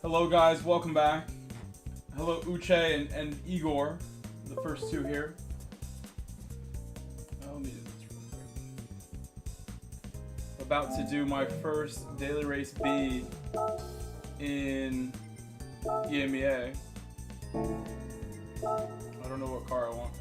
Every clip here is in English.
Hello guys, welcome back. Hello Uche and Igor, the first two here. Let me do this real quick. About to do my first daily race B in EMEA. I don't know what car I want.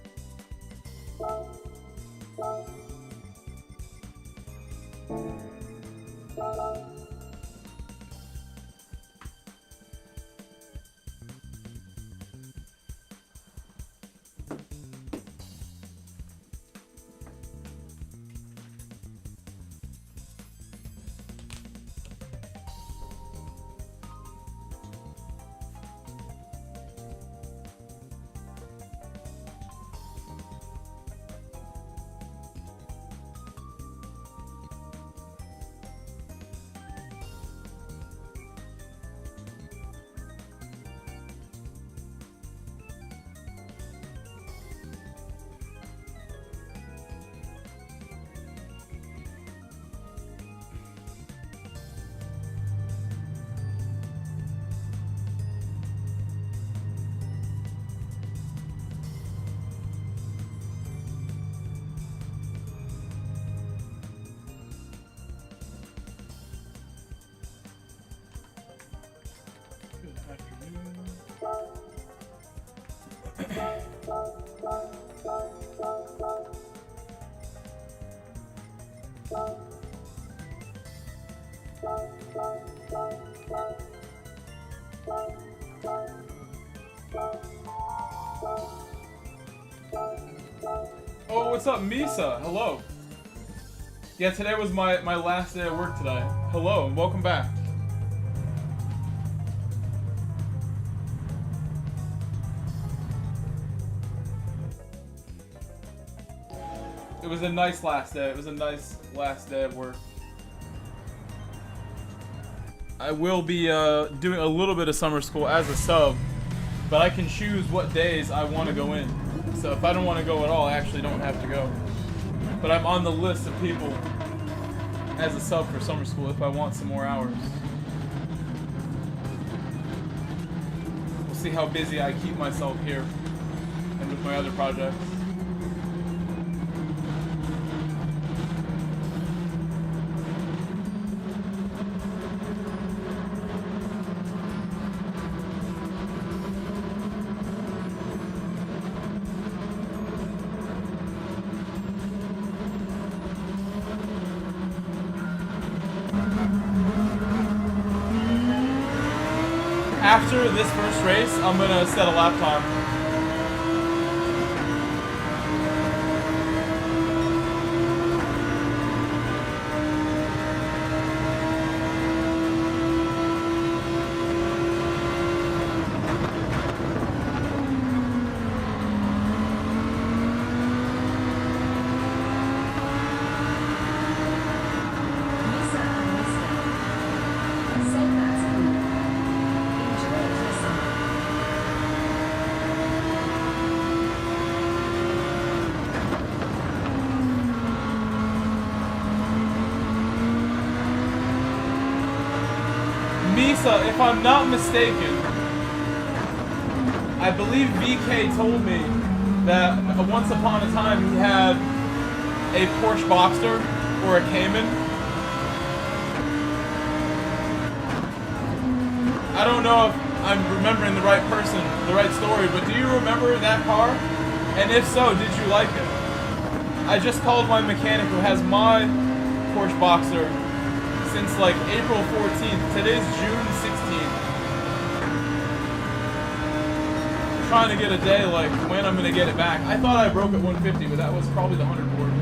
Oh, what's up, Misa? Hello. Yeah, today was my last day at work today. Hello, and welcome back. It was a nice last day. It was a nice last day of work. I will be doing a little bit of summer school as a sub, but I can choose what days I want to go in. So if I don't want to go at all, I actually don't have to go. But I'm on the list of people as a sub for summer school if I want some more hours. We'll see how busy I keep myself here and with my other projects. After this first race, I'm gonna set a lap time. If I'm not mistaken, I believe VK told me that once upon a time he had a Porsche Boxster or a Cayman. I don't know if I'm remembering the right person, the right story, but do you remember that car? And if so, did you like it? I just called my mechanic who has my Porsche Boxster since like April 14th. Today's June 16th. Trying to get a day like when I'm gonna get it back. I thought I broke at 150, but that was probably the 100 board.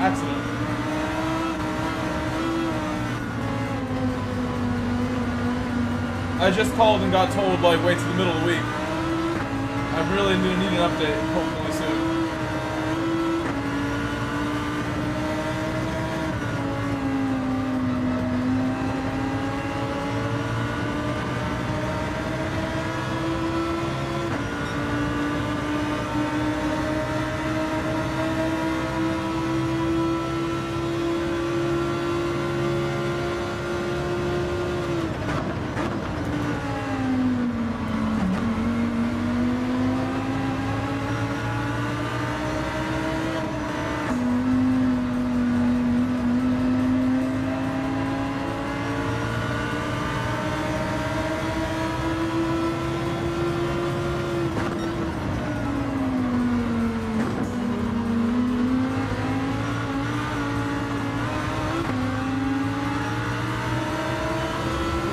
Accident. I just called and got told like wait till the middle of the week. I really need an update, hopefully soon.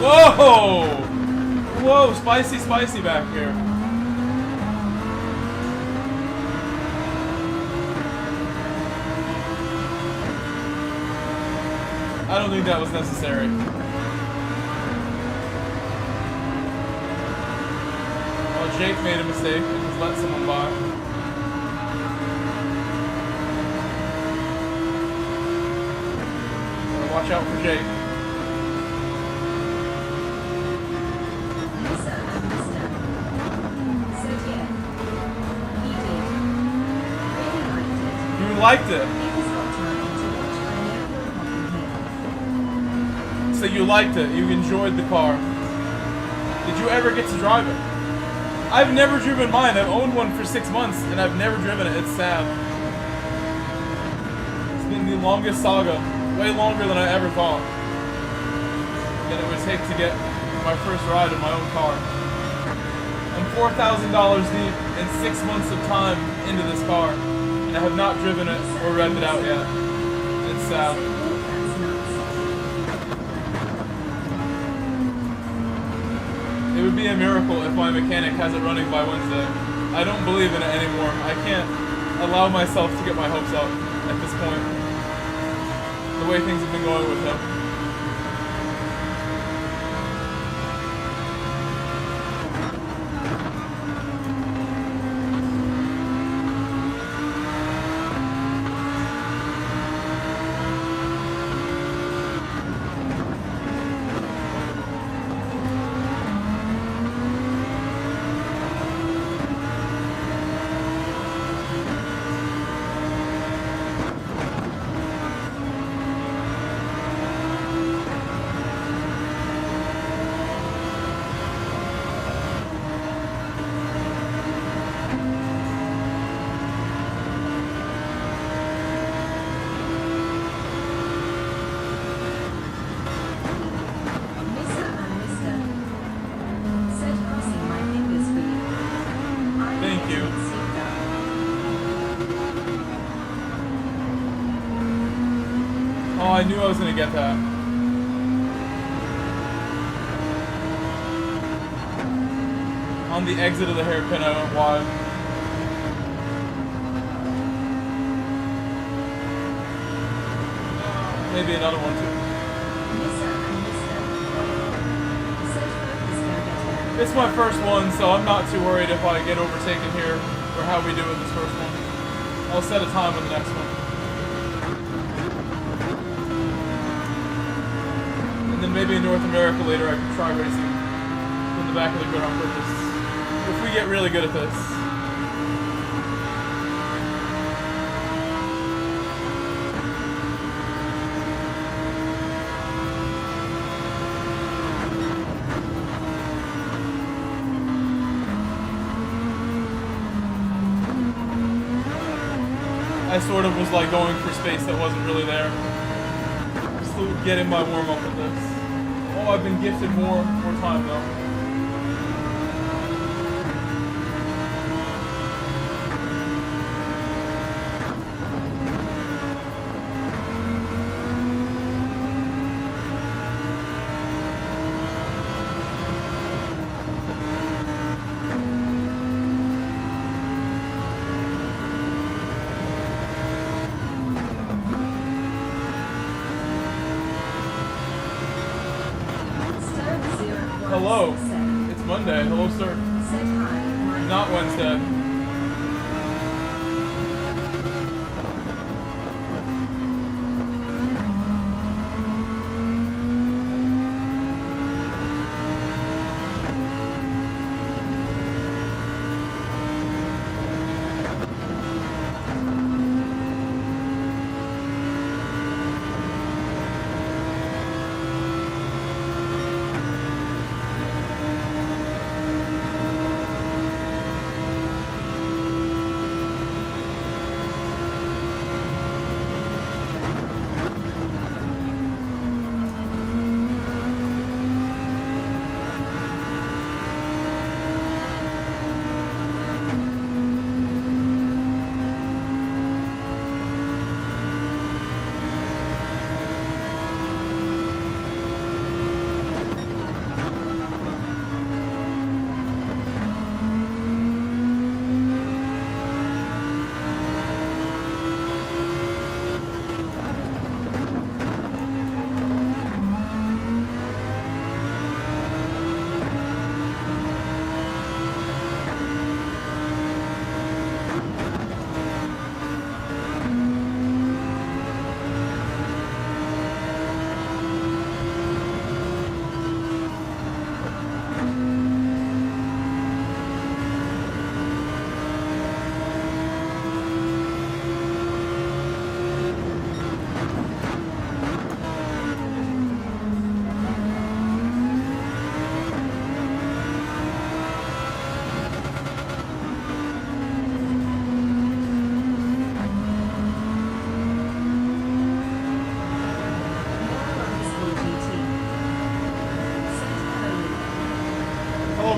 Whoa! Whoa, spicy, spicy back here. I don't think that was necessary. Well, Jake made a mistake and just let someone by. Watch out for Jake. You liked it. So you liked it. You enjoyed the car. Did you ever get to drive it? I've never driven mine. I've owned one for 6 months and I've never driven it. It's sad. It's been the longest saga. Way longer than I ever thought that it would take to get my first ride in my own car. I'm $4,000 deep in 6 months of time into this car, and I have not driven it or revved it out yet. It's sad. It would be a miracle if my mechanic has it running by Wednesday. I don't believe in it anymore. I can't allow myself to get my hopes up at this point. The way things have been going with him. I knew I was going to get that. On the exit of the hairpin, I went wide. Maybe another one too. It's my first one, so I'm not too worried if I get overtaken here or how we do in this first one. I'll set a time on the next one. And then maybe in North America later I can try racing in the back of the grid on purpose. If we get really good at this. I sort of was like going for space that wasn't really there. Still getting my warm up with this. Oh, I've been gifted more time though. Hello, it's Monday. Hello, sir. Not Wednesday.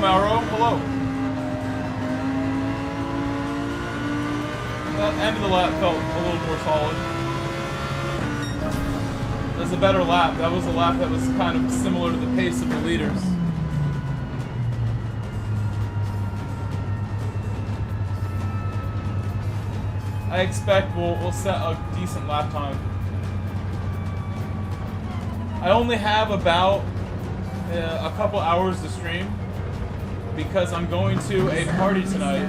Mauro. Hello. That end of the lap felt a little more solid. That was a better lap. That was a lap that was kind of similar to the pace of the leaders. I expect we'll set a decent lap time. I only have about a couple hours to stream because I'm going to a party tonight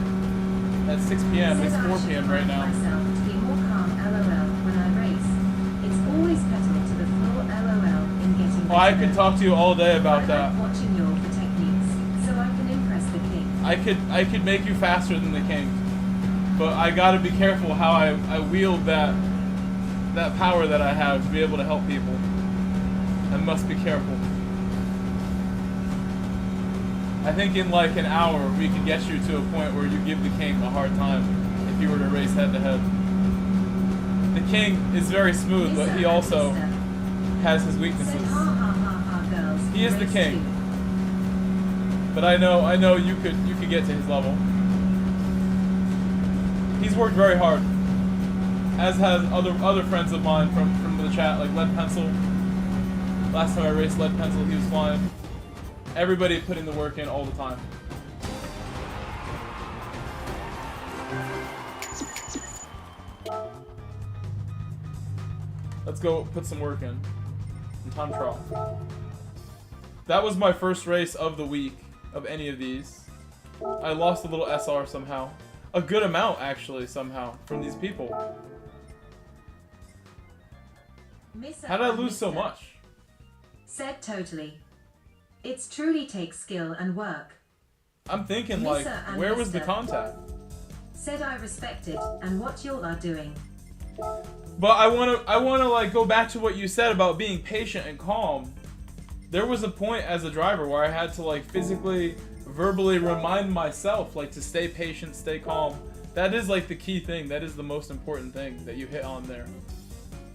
at 6 p.m. It's 4 p.m. right now. Oh, I could talk to you all day about that. I could make you faster than the king, but I gotta be careful how I wield that power that I have to be able to help people. I must be careful. I think in like an hour we can get you to a point where you give the king a hard time if you were to race head to head. The king is very smooth, but he also has his weaknesses. He is the king, but I know you could get to his level. He's worked very hard, as has other friends of mine from the chat, like Lead Pencil. Last time I raced Lead Pencil, he was flying. Everybody putting the work in all the time. Let's go put some work in time trial. That was my first race of the week of any of these. I lost a little SR somehow. A good amount, actually, somehow, from these people. How did I lose so much? Said totally. It truly takes skill and work. I'm thinking, like, where was the contact? Said I respect it and what y'all are doing. But I wanna like go back to what you said about being patient and calm. There was a point as a driver where I had to like physically, verbally remind myself like to stay patient, stay calm. That is like the key thing. That is the most important thing that you hit on there.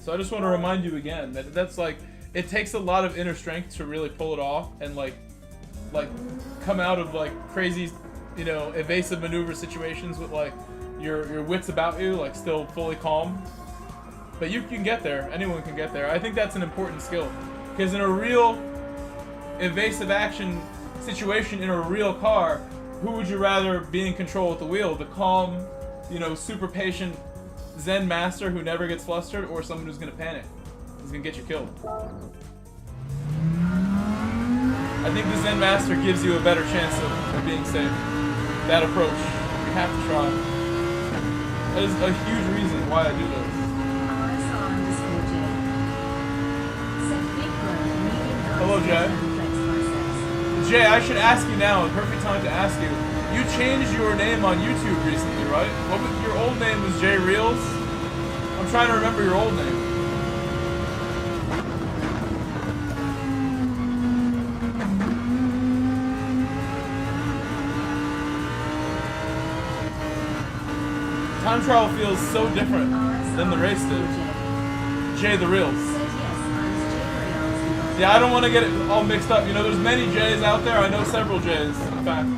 So I just want to remind you again that that's like, it takes a lot of inner strength to really pull it off and like come out of like crazy, you know, evasive maneuver situations with like your wits about you, like still fully calm. But you can get there. Anyone can get there. I think that's an important skill. Because in a real evasive action situation in a real car, who would you rather be in control at the wheel? The calm, you know, super patient Zen master who never gets flustered, or someone who's gonna panic, who's gonna get you killed? I think the Zen master gives you a better chance of being safe. That approach, you have to try. That is a huge reason why I do this. Hello, Jay. Jay, I should ask you now, the perfect time to ask you. You changed your name on YouTube recently, right? What was, your old name was Jay Reels? I'm trying to remember your old name. Time trial feels so different than the race did. Jay the Reels. Yeah, I don't want to get it all mixed up. You know, there's many Jays out there. I know several Jays, in fact.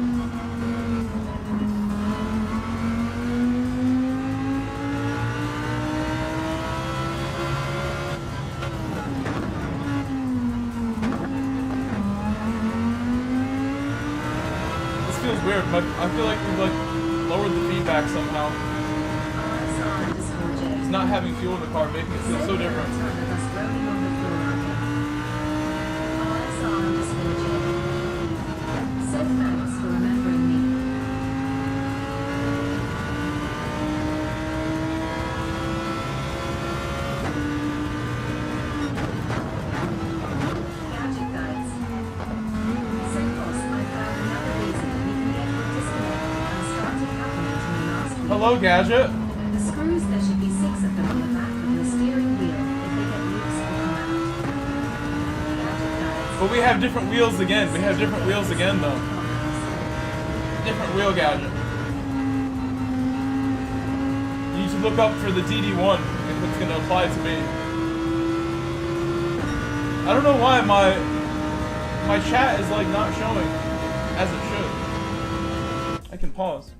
This feels weird. I feel like we've like lowered the feedback somehow. It's not having fuel in the car, making it feel so different. Hello, Gadget. The screws, there should be 6 of them on the back of your steering wheel. If they get loose, they'll come out. But we have different wheels again. We have different wheels again, though. Different wheel Gadget. You need to look up for the DD1 if it's going to apply to me. I don't know why my chat is like not showing. As it should. I can pause.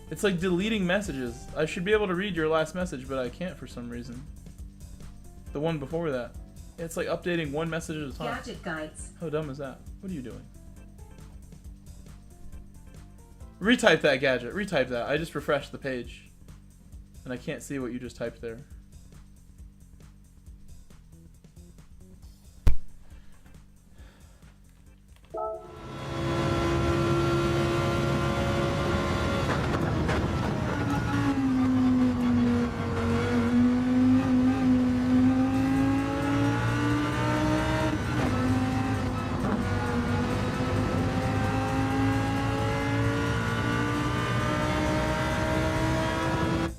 It's like deleting messages. I should be able to read your last message, but I can't for some reason. The one before that. It's like updating one message at a time. Gadget guides. How dumb is that? What are you doing? Retype that, Gadget. Retype that. I just refreshed the page. And I can't see what you just typed there.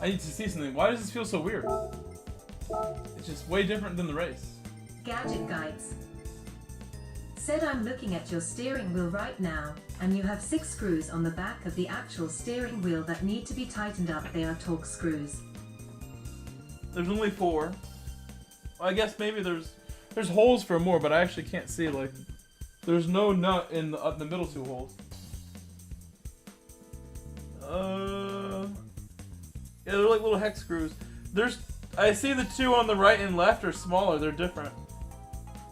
I need to see something. Why does this feel so weird? It's just way different than the race. Gadget guides. Said I'm looking at your steering wheel right now, and you have 6 screws on the back of the actual steering wheel that need to be tightened up. They are torque screws. There's only 4. Well, I guess maybe there's holes for more, but I actually can't see. Like, there's no nut in the middle 2 holes. Yeah, they're like little hex screws. I see the 2 on the right and left are smaller. They're different.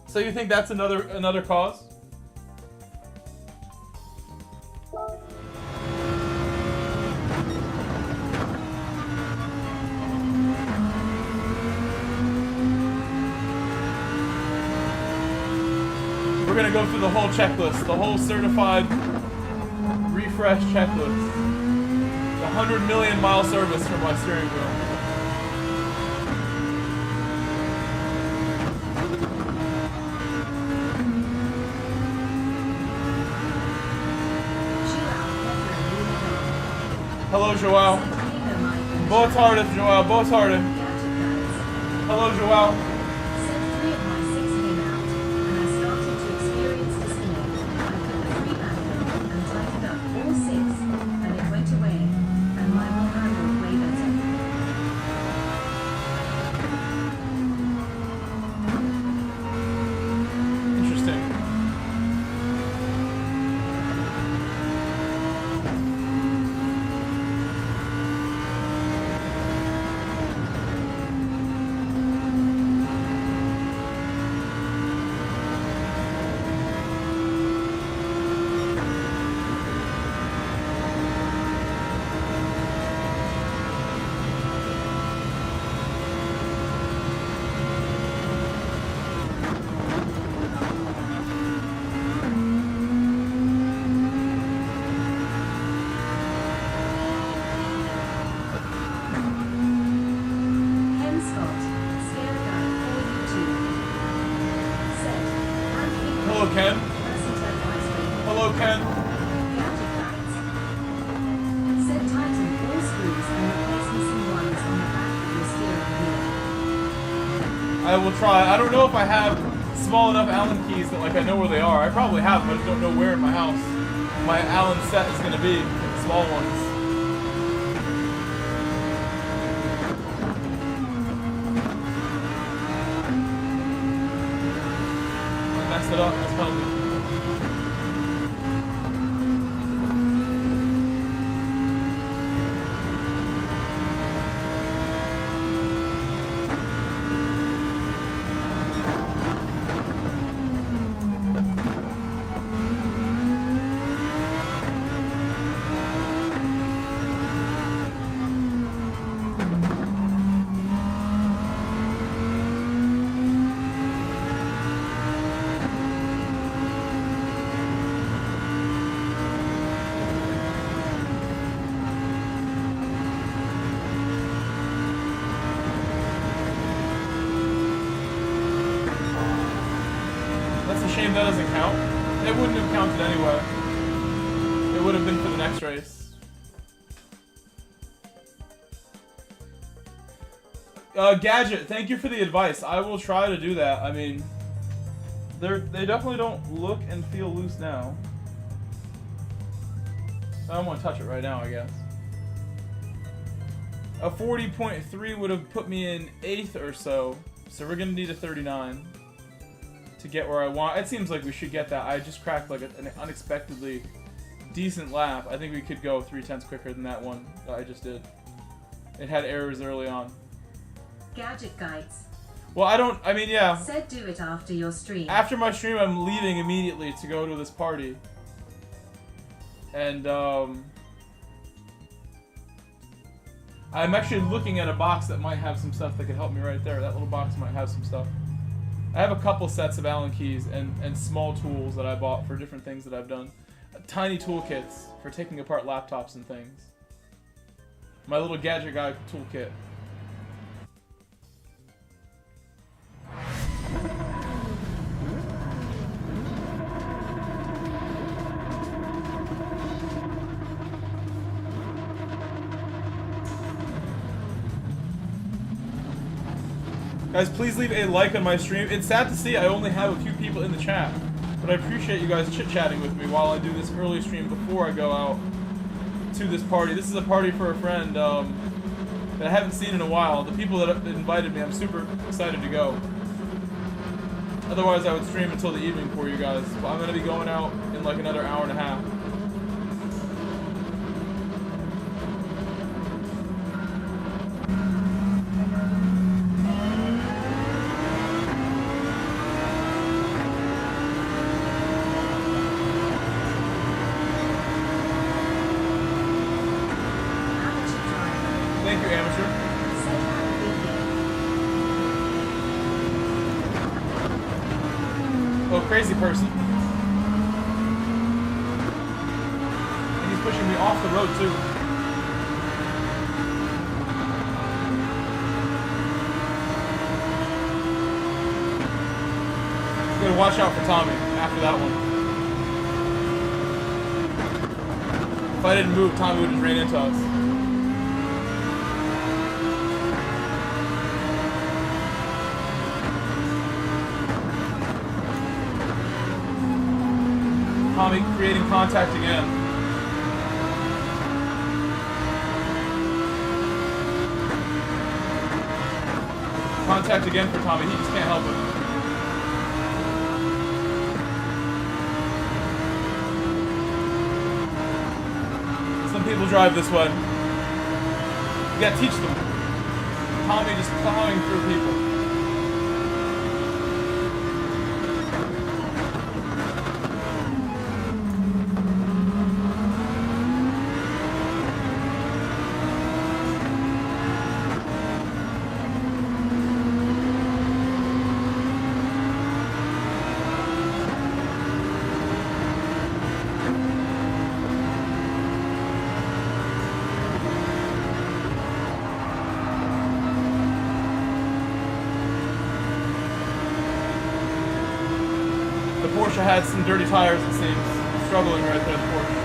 So you think that's another cause? We're gonna go through the whole checklist, the whole certified refresh checklist. The 100 million mile service for my steering wheel. Hello, Joao. Boa tarde, Joao. Boa tarde. Hello, Joao. Ken. Hello, Ken. Set tighten all screws and replace missing ones on the back of your steering wheel. I will try. I don't know if I have small enough Allen keys that like I know where they are. I probably have them, I just don't know where in my house my Allen set is going to be. The small ones. It up, that's probably. Shame that doesn't count. It wouldn't have counted anyway. It would have been for the next race. Gadget, thank you for the advice. I will try to do that. I mean, they definitely don't look and feel loose now. I don't want to touch it right now, I guess. A 40.3 would have put me in 8th or so. So we're going to need a 39. to get where I want. It seems like we should get that. I just cracked like an unexpectedly decent lap. I think we could go 3/10 quicker than that one that I just did. It had errors early on. Gadget guides. Well, I mean, yeah. Said do it after your stream. After my stream, I'm leaving immediately to go to this party. And, I'm actually looking at a box that might have some stuff that could help me right there. That little box might have some stuff. I have a couple sets of Allen keys and small tools that I bought for different things that I've done. Tiny toolkits for taking apart laptops and things. My little gadget guy toolkit. Guys, please leave a like on my stream. It's sad to see I only have a few people in the chat, but I appreciate you guys chit-chatting with me while I do this early stream before I go out to this party. This is a party for a friend that I haven't seen in a while. The people that invited me, I'm super excited to go. Otherwise, I would stream until the evening for you guys. But I'm going to be going out in like another hour and a half. Crazy person. And he's pushing me off the road too. I'm gonna watch out for Tommy after that one. If I didn't move, Tommy would just ran into us. Tommy creating contact again. Contact again for Tommy, he just can't help it. Some people drive this way. You gotta teach them. Tommy just plowing through people. Had some dirty tires, it seems. Struggling right there, the Porsche.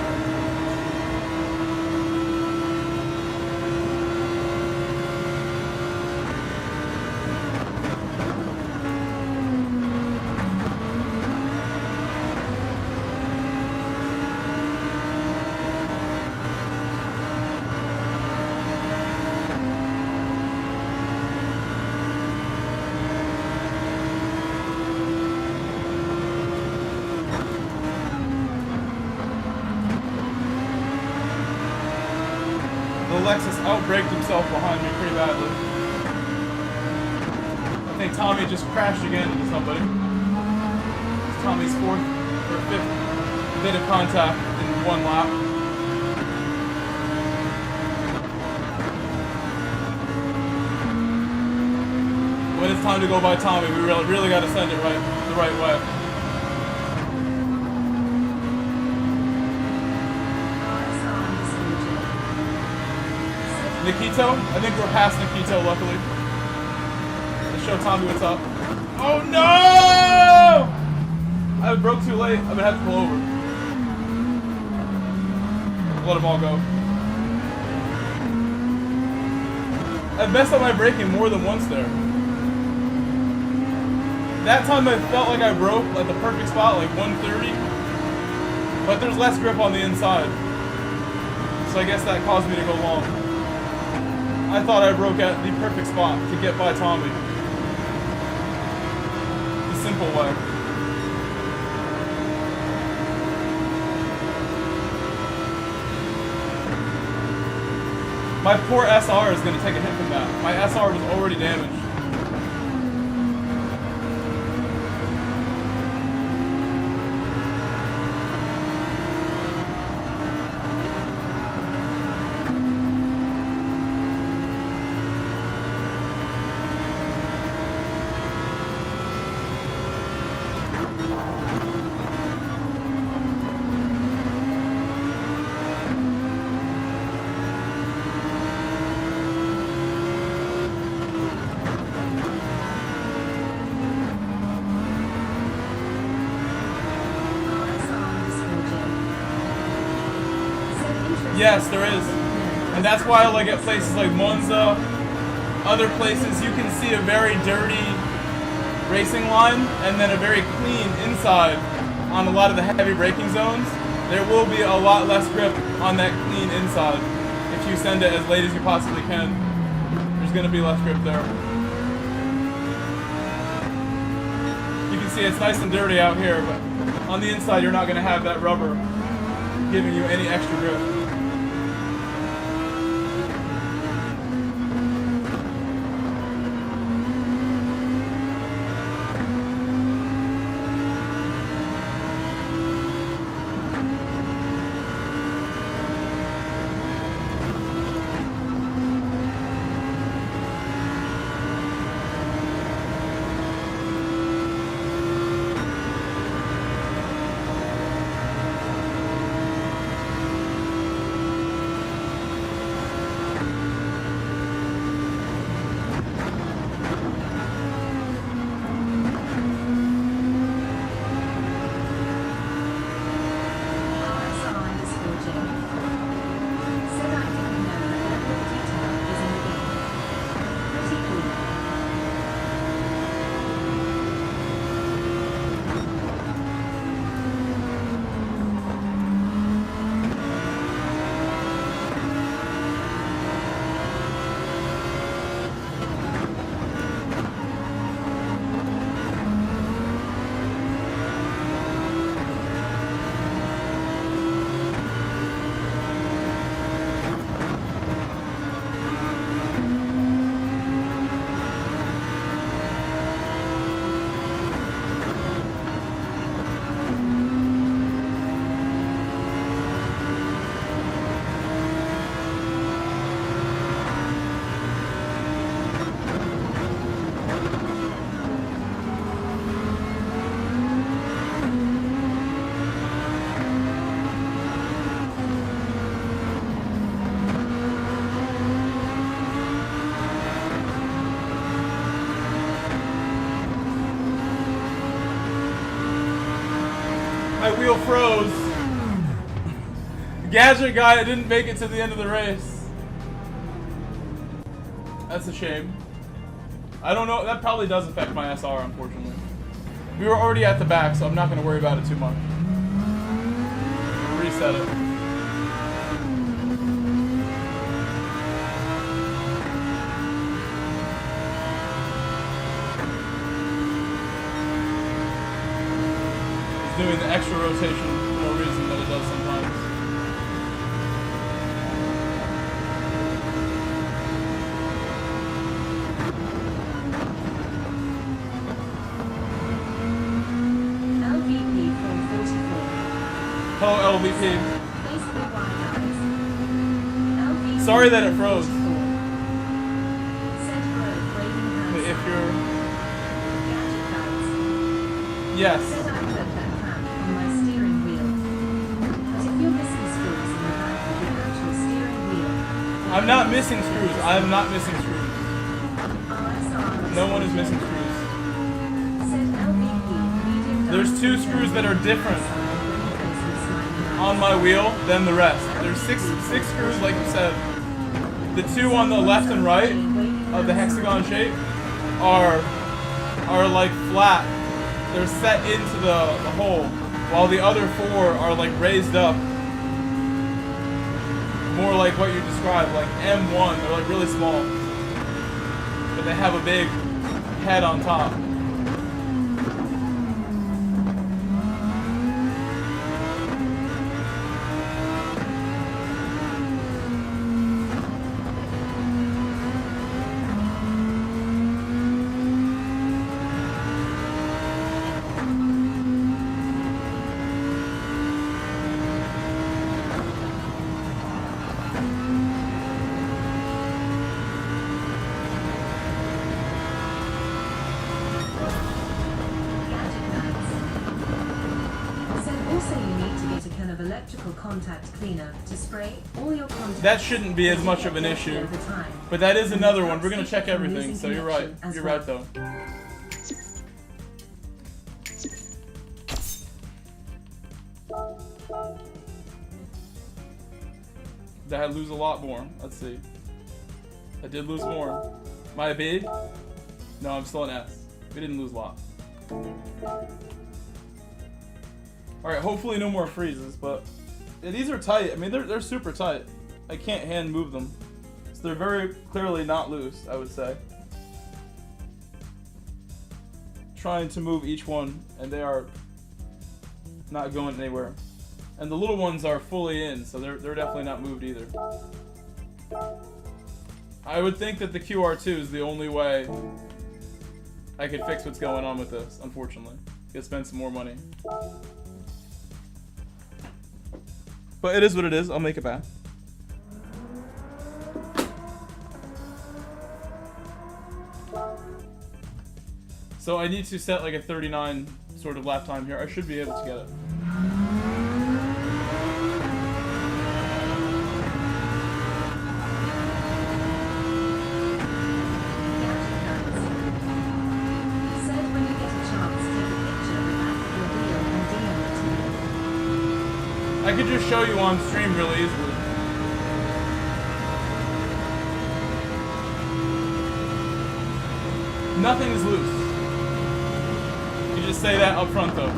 Lexus outbraked himself behind me pretty badly. I think Tommy just crashed again into somebody. It's Tommy's fourth or fifth bit of contact in one lap. When it's time to go by Tommy, we really got to send it the right way. Nikito? I think we're past Nikito, luckily. Let's show Tommy what's up. Oh no! I broke too late. I'm gonna have to pull over. Let them all go. I've messed up my braking more than once there. That time I felt like I broke like the perfect spot, like 130. But there's less grip on the inside. So I guess that caused me to go long. I thought I broke at the perfect spot to get by Tommy. The simple way. My poor SR is gonna take a hit from that. My SR was already damaged. Yes, there is. And that's why, like, at places like Monza, other places, you can see a very dirty racing line and then a very clean inside on a lot of the heavy braking zones. There will be a lot less grip on that clean inside. If you send it as late as you possibly can, there's going to be less grip there. You can see it's nice and dirty out here, but on the inside you're not going to have that rubber giving you any extra grip. My wheel froze. Gadget guy didn't make it to the end of the race. That's a shame. I don't know, that probably does affect my SR, unfortunately. We were already at the back, so I'm not going to worry about it too much. Reset it. Doing the extra rotation for no reason that it does sometimes. LVP from 44. Hello, LVP. Basically why LVP Sorry that it froze. Set road waving hands. If you're... Gadget guides. Yes. Said I put that clamp on my steering wheel. But if you're missing screws in the back of the actual steering wheel... I'm not missing screws. I'm not missing screws. RSR No one is missing screws. Said LVP medium There's two screws that are different on my wheel than the rest. There's six screws, like you said. The two on the left and right of the hexagon shape are like flat. They're set into the hole, while the other four are like raised up. More like what you described, like M1. They're like really small, but they have a big head on top. Also, you need to get a can of electrical contact cleaner to spray all your contacts. That shouldn't be as much of an issue. Over time. But that is another one. We're gonna check everything, so you're right. You're right though. Did I lose a lot more? Let's see. I did lose more. Am I a B? No, I'm still an S. We didn't lose a lot. Alright, hopefully no more freezes, but yeah, these are tight. I mean, they're super tight. I can't hand move them. So they're very clearly not loose, I would say. Trying to move each one, and they are not going anywhere. And the little ones are fully in, so they're definitely not moved either. I would think that the QR2 is the only way I could fix what's going on with this, unfortunately. Gotta spend some more money. But it is what it is. I'll make it back. So I need to set like a 39 sort of lap time here. I should be able to get it. I could just show you on stream really easily. Nothing is loose. You just say that up front though.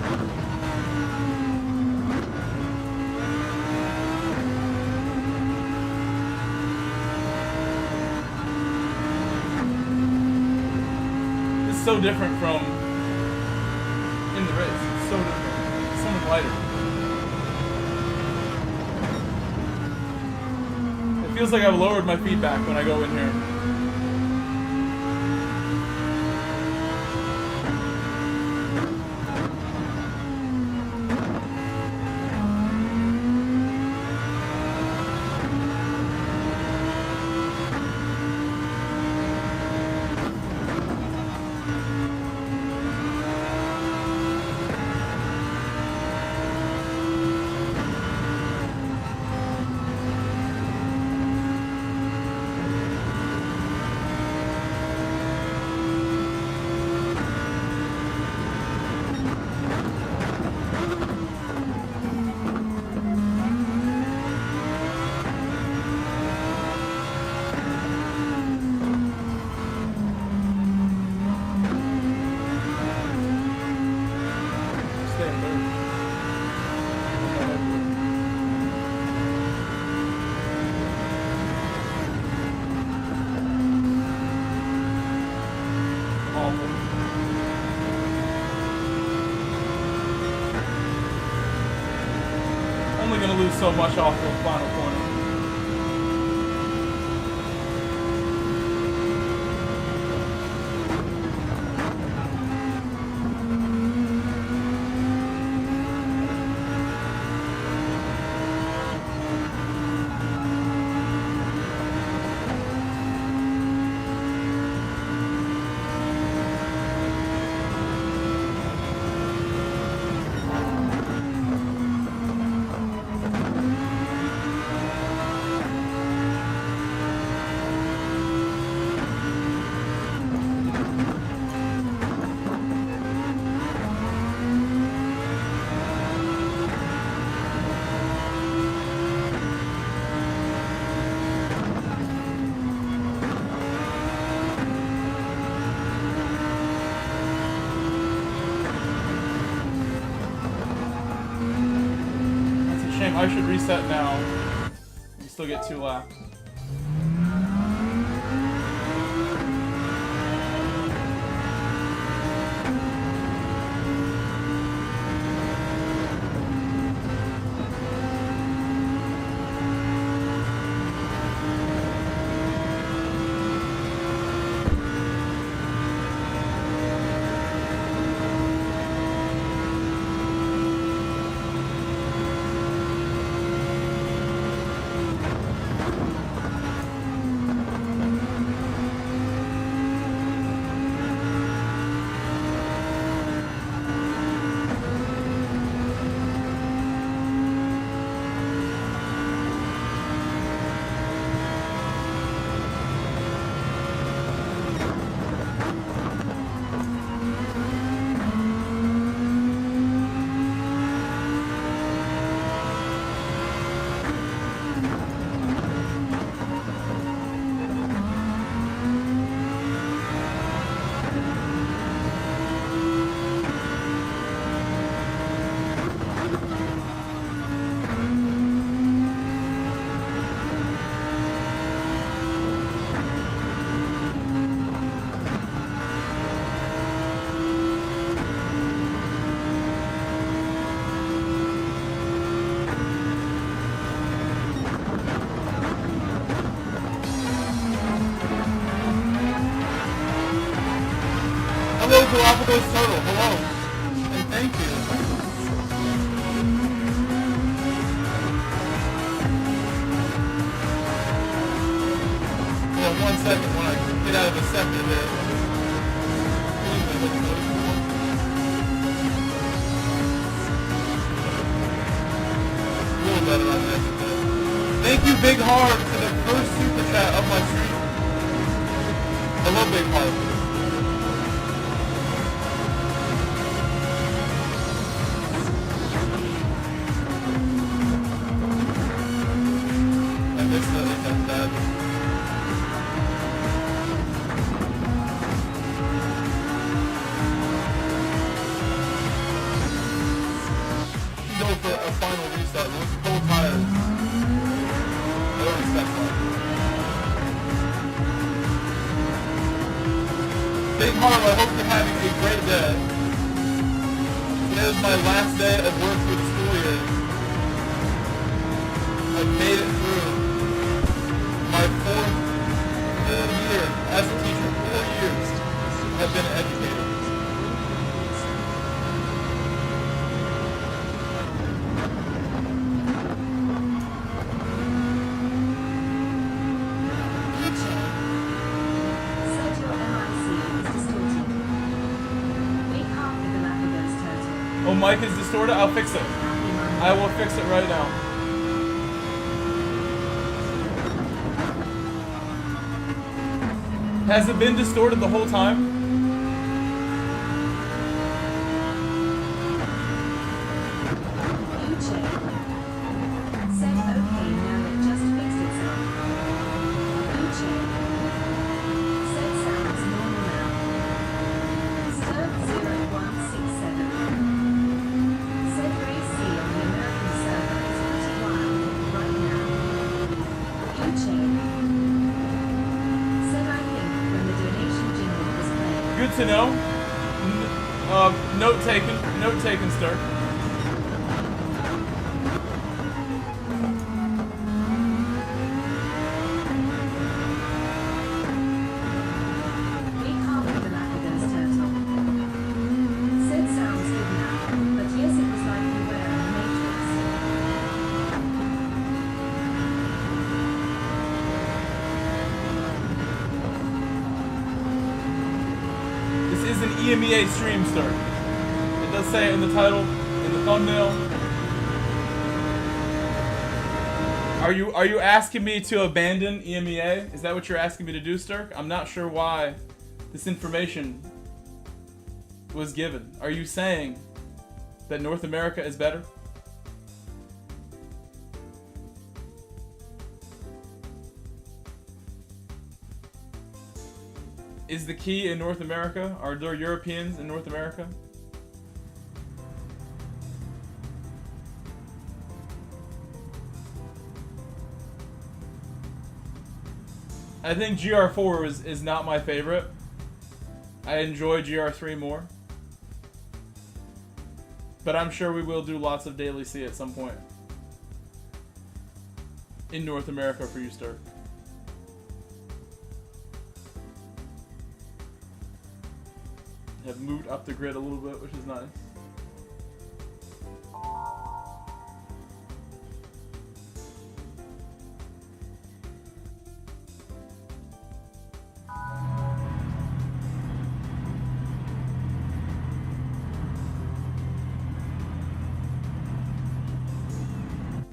It's so different from in the race. It's so different. It's so much lighter. It feels like I've lowered my feedback when I go in here. So much off the final corner. I should reset now. You still get 2 laps. Nicholas Turtle, hello. And thank you. Well, 1 second when I get out of a second there. A little better on that. Thank you, Big Hard, for the first super chat of my stream. I love Big Hard. I missed that. Go for a final reset with cold tires. I don't expect that. Big Harm, I hope you're having a great day. Today is my last day of work for the school year. I've made it through my 4th year as a teacher. 4 years I've been an educator. Oh, mic is distorted? I'll fix it. I will fix it right now. Has it been distorted the whole time? Good to know. Note taken, Stir. EMEA stream start. It does say it in the title, in the thumbnail. Are you asking me to abandon EMEA? Is that what you're asking me to do, Sturk? I'm not sure why this information was given. Are you saying that North America is better? Is the key in North America? Are there Europeans in North America? I think GR4 is not my favorite. I enjoy GR3 more. But I'm sure we will do lots of Daily C at some point. In North America for you, Sturk. Have moved up the grid a little bit, which is nice.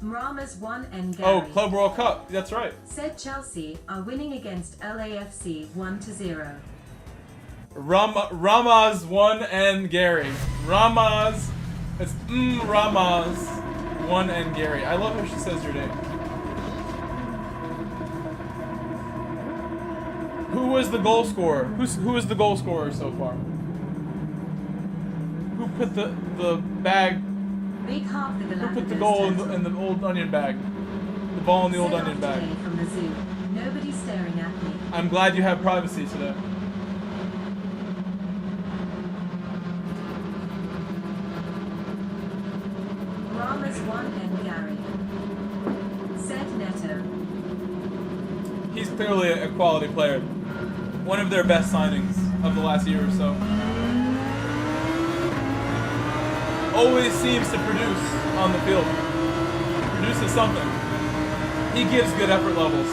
Rama's won and Oh, Gary. Club World Cup. That's right. Said Chelsea are winning against LAFC 1-0. Ramaz 1 and Gary. Ramaz. It's Ramaz 1 and Gary. I love how she says your name. Who was the goal scorer? Who was the goal scorer so far? Who put the bag? Big half of the Who put the goal in the old onion bag? The ball in the old onion bag. From the zoo. Nobody's staring at me. I'm glad you have privacy today. Rama's won and Gary. Said Neto. He's clearly a quality player. One of their best signings of the last year or so. always seems to produce on the field. Produces something. He gives good effort levels.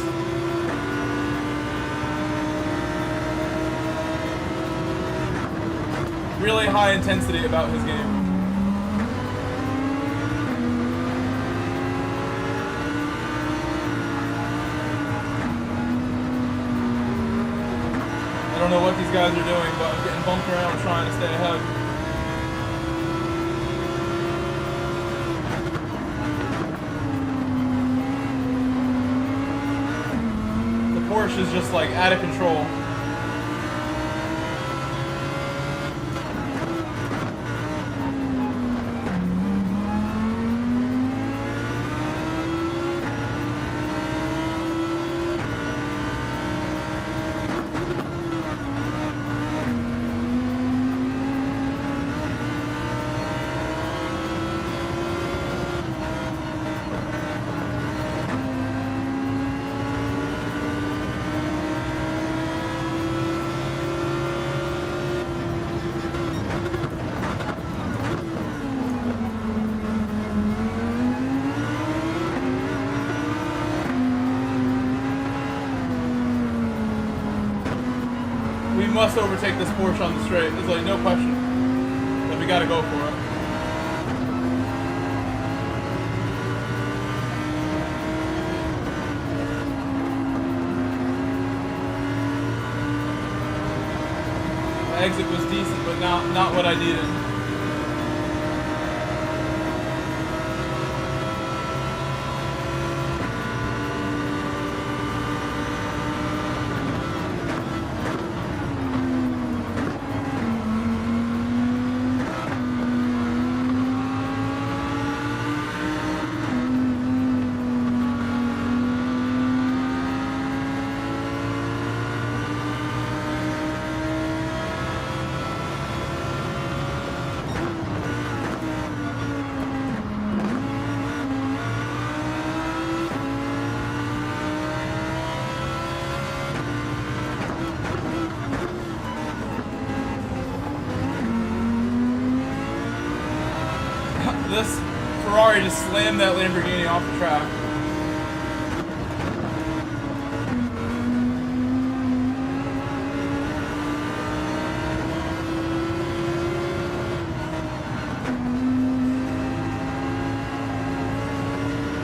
Really high intensity about his game. I don't know what these guys are doing, but I'm getting bumped around trying to stay ahead. The Porsche is just like out of control. We must overtake this Porsche on the straight. There's like no question. But we gotta go for it. The exit was decent, but not what I needed. This Ferrari just slammed that Lamborghini off the track.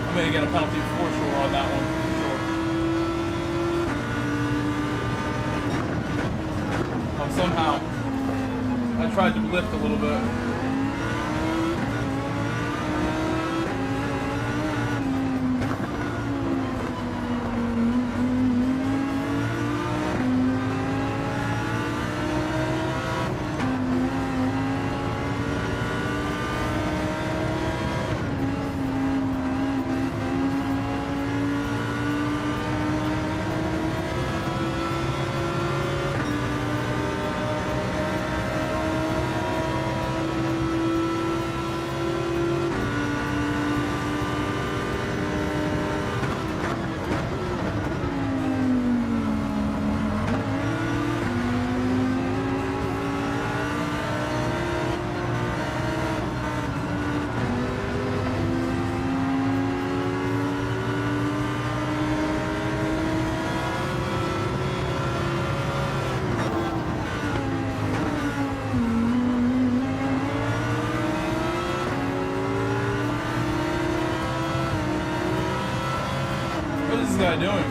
I'm gonna get a penalty for sure on that one. For sure. Somehow I tried to lift a little bit. What is this guy doing?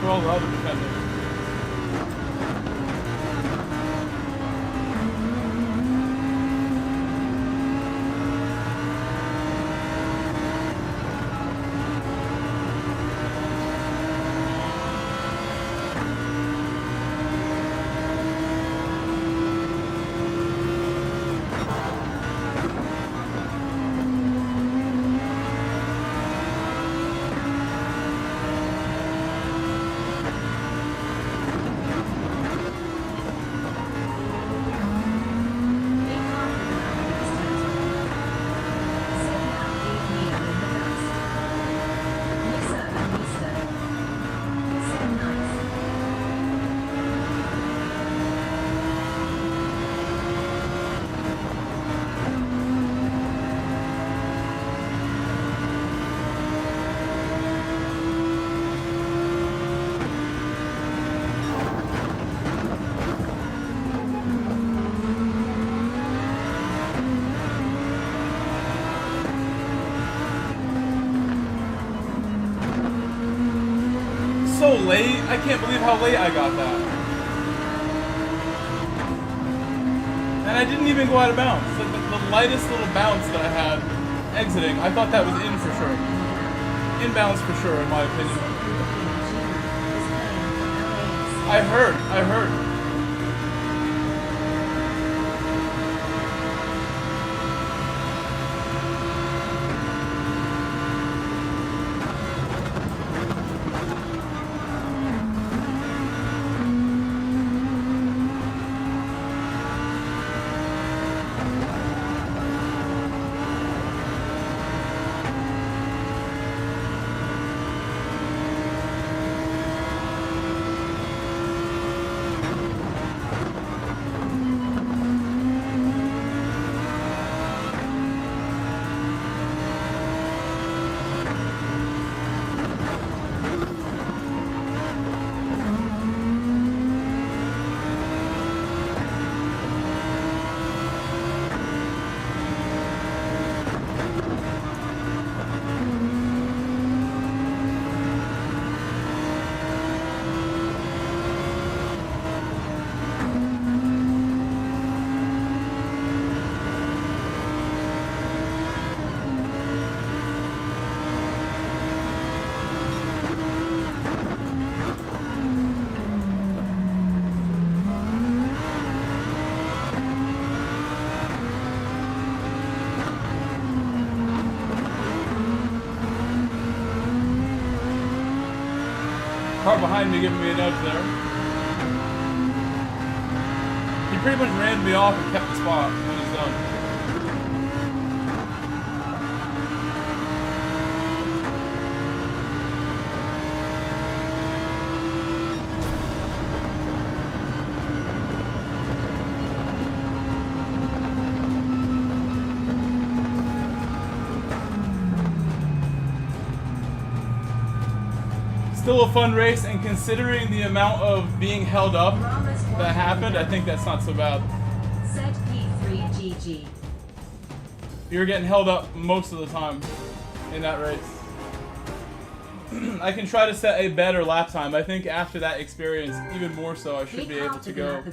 for all the other defenders. So late? I can't believe how late I got that. And I didn't even go out of bounds. Like the lightest little bounce that I had exiting, I thought that was in for sure. Inbounds for sure, in my opinion. I heard. Car behind me giving me a nudge there. He pretty much ran me off and kept the spot when he's done. Still a fun race, and considering the amount of being held up that happened, I think that's not so bad. Set P3GG. You're getting held up most of the time in that race. I can try to set a better lap time. I think after that experience, even more so, I should be able to go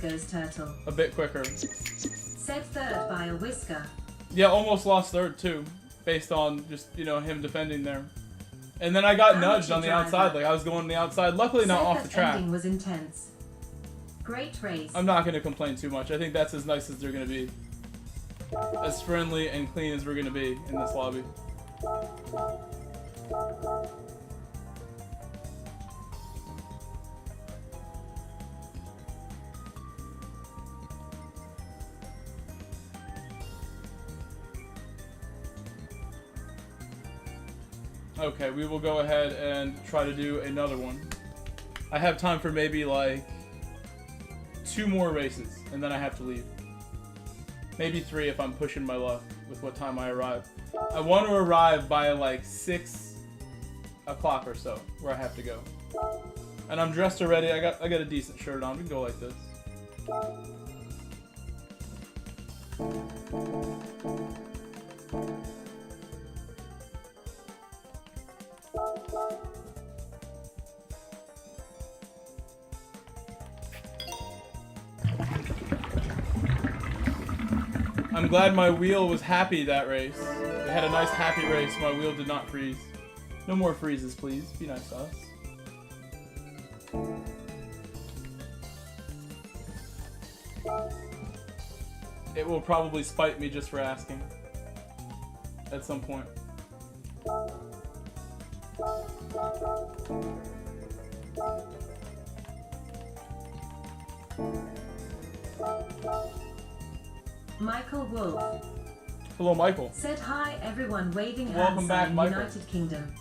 a bit quicker. Set third by a whisker. Yeah, almost lost third too, based on just, you know, him defending there. And then I got nudged on the outside, like I was going on the outside. Luckily not off the track. Ending was intense. Great race. I'm not going to complain too much. I think that's as nice as they're going to be. As friendly and clean as we're going to be in this lobby. Okay, we will go ahead and try to do another one. I have time for maybe like 2 more races, and then I have to leave. Maybe 3 if I'm pushing my luck with what time I arrive. I want to arrive by like 6 o'clock or so, where I have to go. And I'm dressed already. I got a decent shirt on. We can go like this. I'm glad my wheel was happy that race. We had a nice happy race. My wheel did not freeze. No more freezes, please. Be nice to us. It will probably spite me just for asking. At some point. Michael Wolf. Hello, Michael. Said hi everyone, waving hands. Welcome back, sign, Michael. United Kingdom.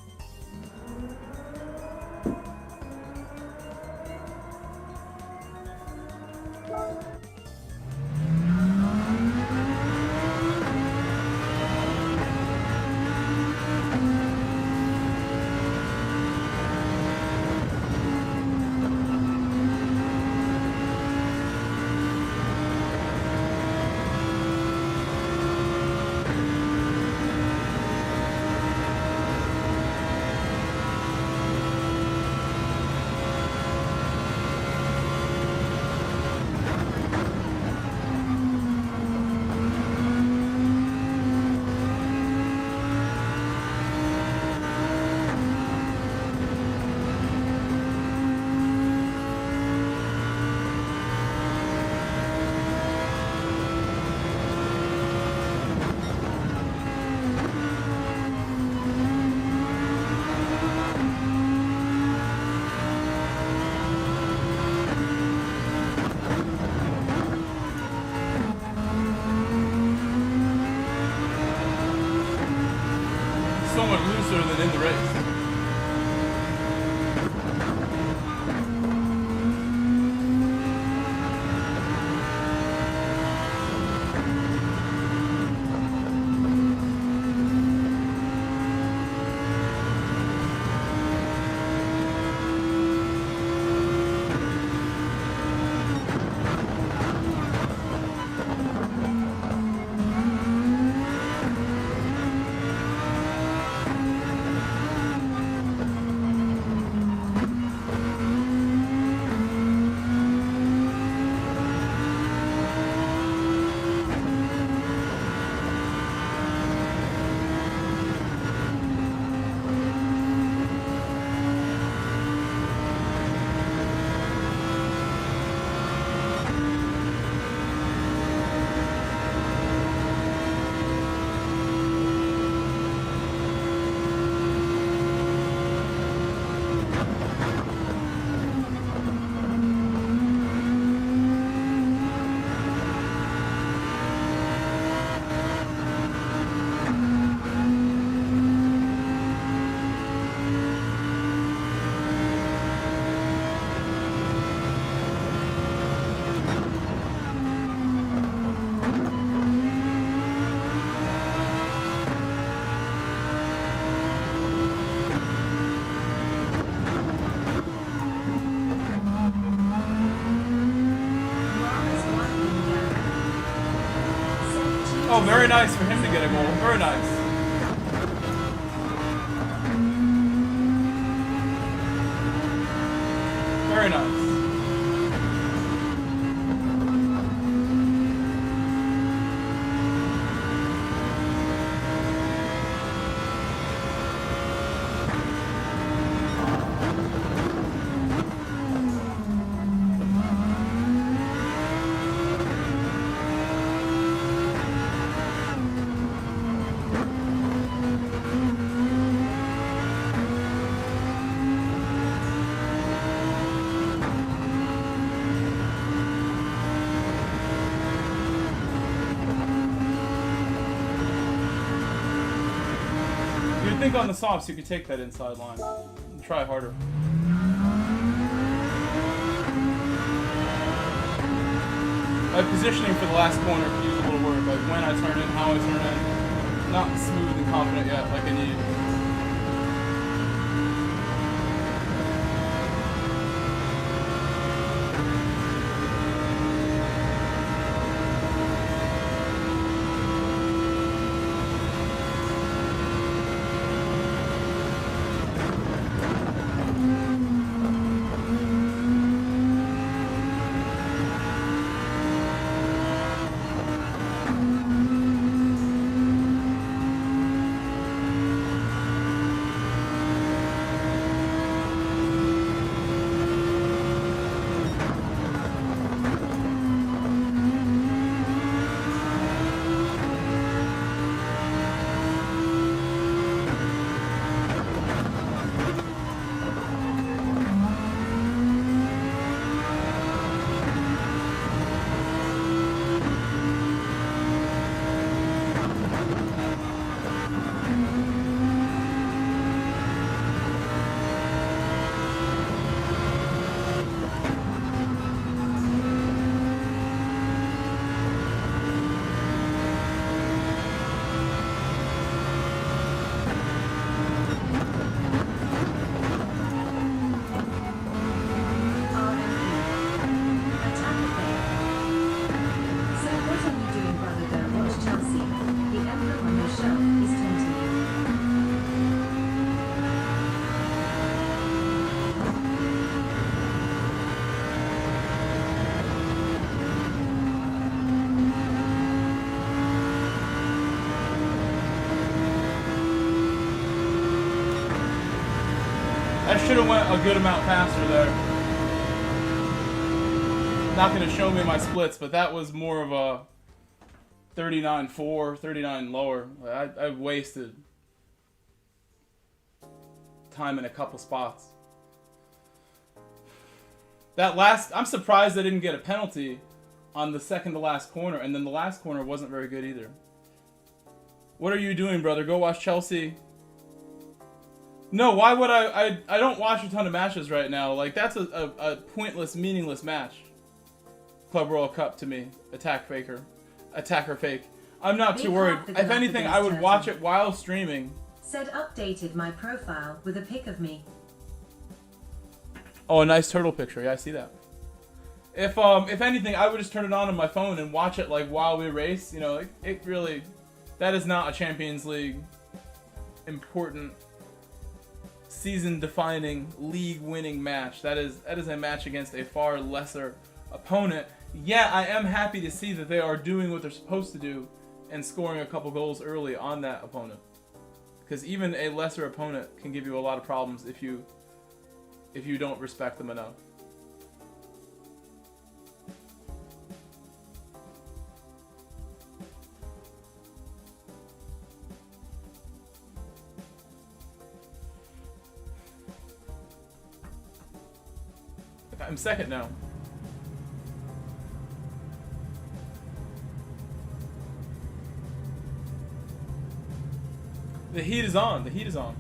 Somewhat looser than in the race. Oh, very nice for him to get a goal. Very nice. Very nice. You'd think on the softs you could take that inside line. Try harder. My positioning for the last corner could use a little work, like when I turn in, how I turn in. Not smooth and confident yet, like I need. I should have went a good amount faster there. Not going to show me my splits, but that was more of a 39.4, 39 lower. I wasted time in a couple spots. That last, I'm surprised I didn't get a penalty on the second to last corner, and then the last corner wasn't very good either. What are you doing, brother? Go watch Chelsea. No, why would I don't watch a ton of matches right now. Like, that's a pointless, meaningless match. Club World Cup to me. Attacker fake. I'm not too worried. If anything, I would watch it while streaming. Said updated my profile with a pic of me. Oh, a nice turtle picture. Yeah, I see that. If anything, I would just turn it on my phone and watch it like while we race. You know, it really, that is not a Champions League important season-defining, league-winning match. That is a match against a far lesser opponent. Yeah, I am happy to see that they are doing what they're supposed to do and scoring a couple goals early on that opponent. Because even a lesser opponent can give you a lot of problems if you don't respect them enough. I'm second now. The heat is on. The heat is on.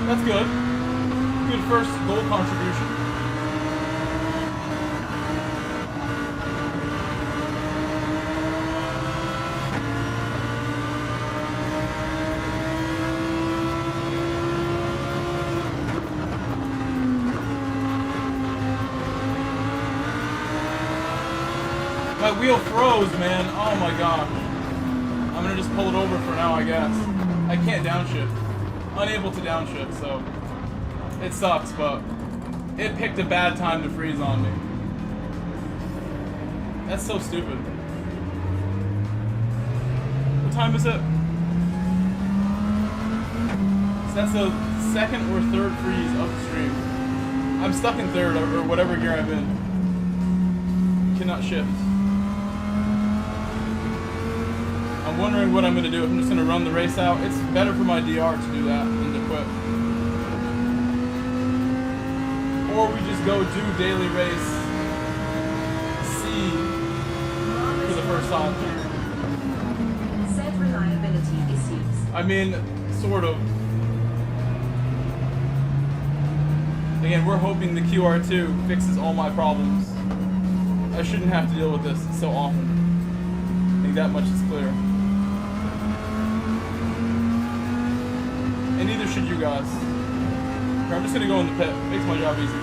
That's good. Good first goal contribution. My wheel froze, man. Oh my gosh. I'm gonna just pull it over for now, I guess. I can't downshift. Unable to downshift, so it sucks, but it picked a bad time to freeze on me. That's so stupid. What time is it? So that's the second or third freeze of the stream. I'm stuck in third, or whatever gear I'm in. Cannot shift. I'm wondering what I'm going to do. If I'm just going to run the race out. It's better for my DR to do that than to quit. Or we just go do daily race C for the first time. Said reliability issues. I mean, sort of. Again, we're hoping the QR2 fixes all my problems. I shouldn't have to deal with this so often. think that much is clear. And neither should you guys. Here, I'm just gonna go in the pit. Makes my job easy.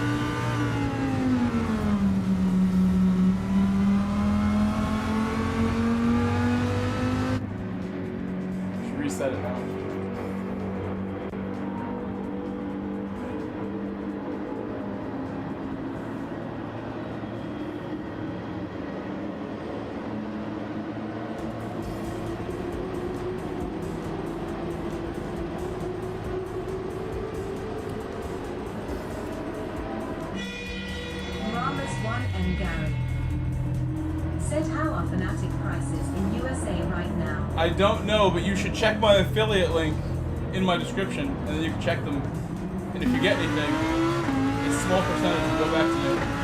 Should reset it now. And Gary said, how are Fanatec prices in USA right now? I don't know, but you should check my affiliate link in my description, and then you can check them. And if you get anything, a small percentage will go back to you.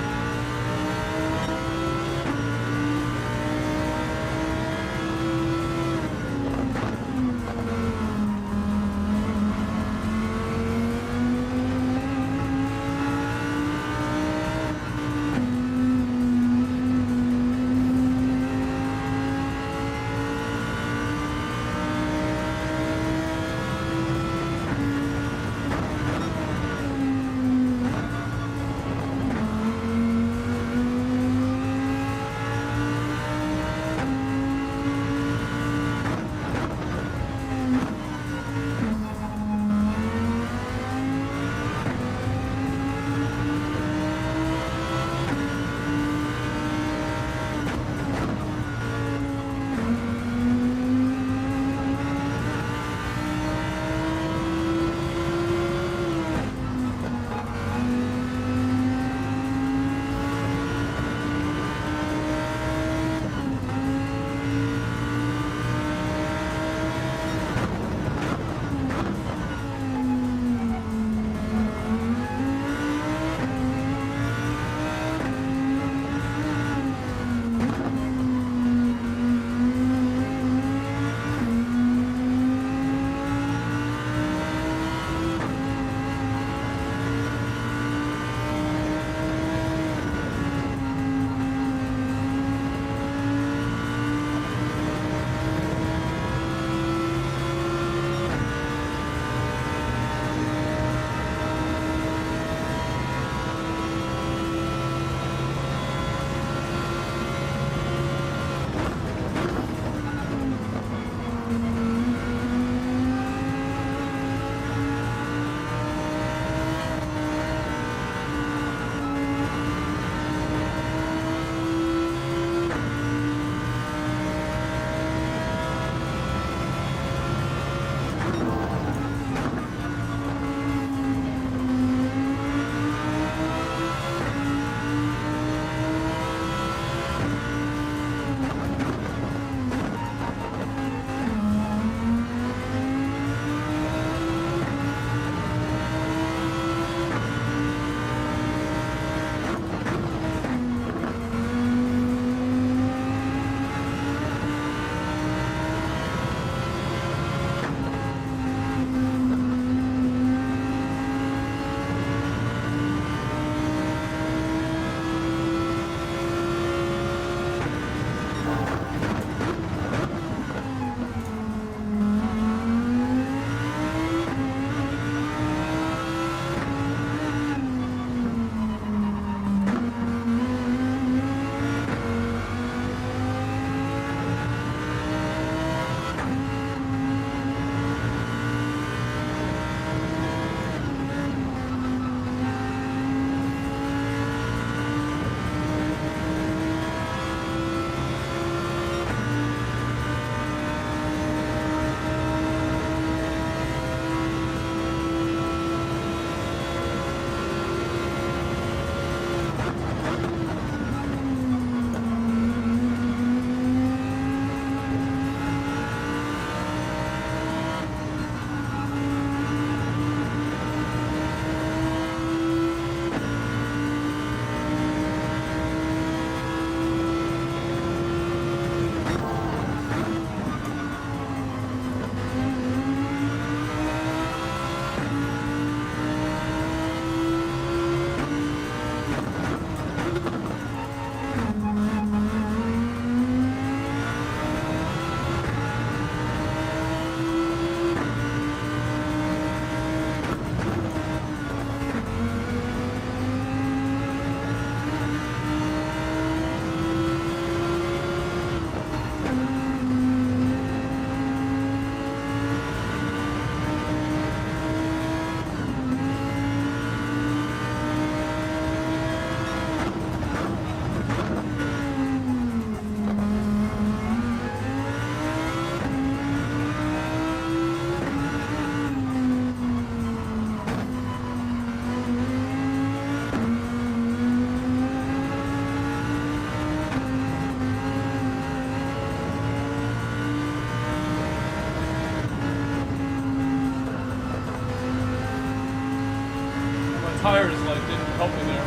tires like didn't help me there.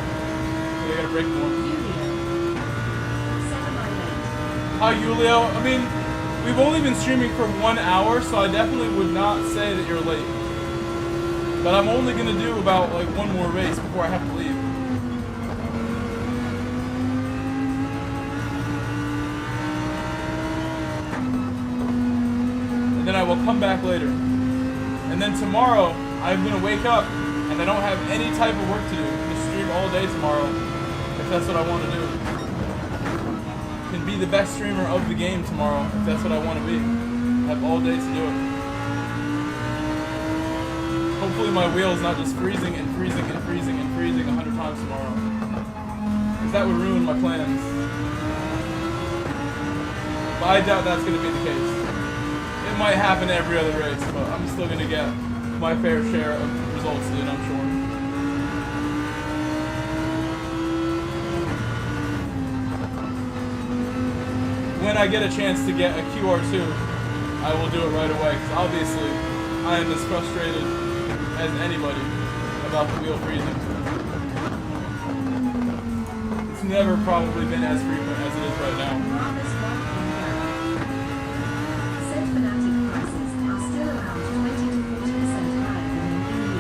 So they gotta brake more. Hi, Julio. I mean, we've only been streaming for 1 hour, so I definitely would not say that you're late. But I'm only gonna do about like one more race before I have to leave. And then I will come back later. And then tomorrow, I'm gonna wake up and I don't have any type of work to do. I'm gonna stream all day tomorrow, if that's what I want to do. Can be the best streamer of the game tomorrow, if that's what I want to be. Have all day to do it. Hopefully my wheel's not just freezing and freezing and freezing and freezing 100 times tomorrow. Because that would ruin my plans. But I doubt that's going to be the case. It might happen every other race, but I'm still going to get my fair share of results in, I'm sure. When I get a chance to get a QR2, I will do it right away, because obviously I am as frustrated as anybody about the wheel freezing. It's never probably been as frequent as it is right now. Said Fanatec prices are still around 20 to 40% higher than in EU.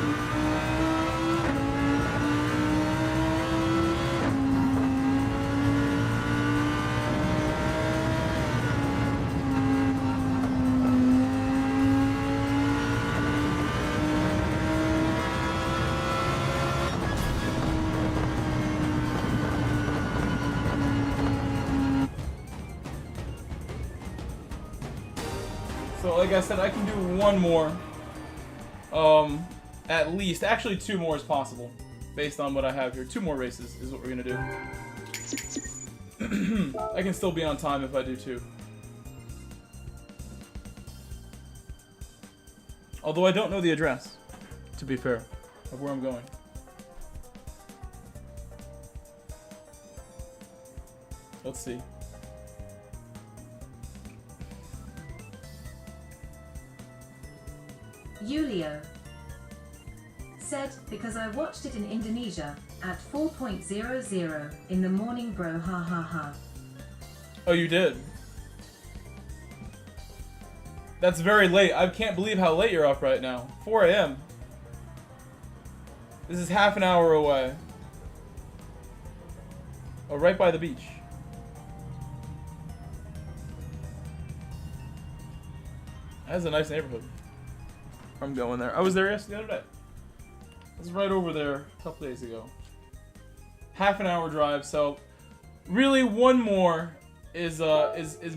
So like I said, I can do one more. At least. Actually, 2 more is possible. Based on what I have here. 2 more races is what we're going to do. I can still be on time if I do 2. Although I don't know the address, to be fair, of where I'm going. Let's see. Julio said, because I watched it in Indonesia at 4.00 in the morning, bro, ha ha ha. Oh, you did? That's very late. I can't believe how late you're up right now. 4 a.m. This is half an hour away. Oh, right by the beach. That's a nice neighborhood. I'm going there. I was there the other day. I was right over there a couple days ago. Half an hour drive, so really one more is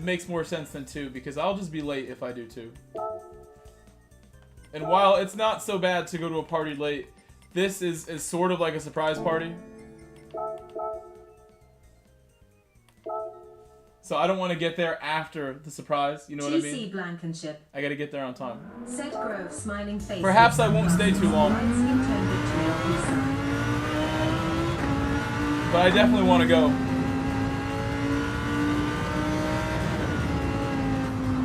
makes more sense than 2, because I'll just be late if I do 2. And while it's not so bad to go to a party late, this is sort of like a surprise party. So I don't want to get there after the surprise, you know what I mean? GC Blankenship. I gotta get there on time. Said Grove, smiling face. Perhaps I won't stay too long. But I definitely want to go.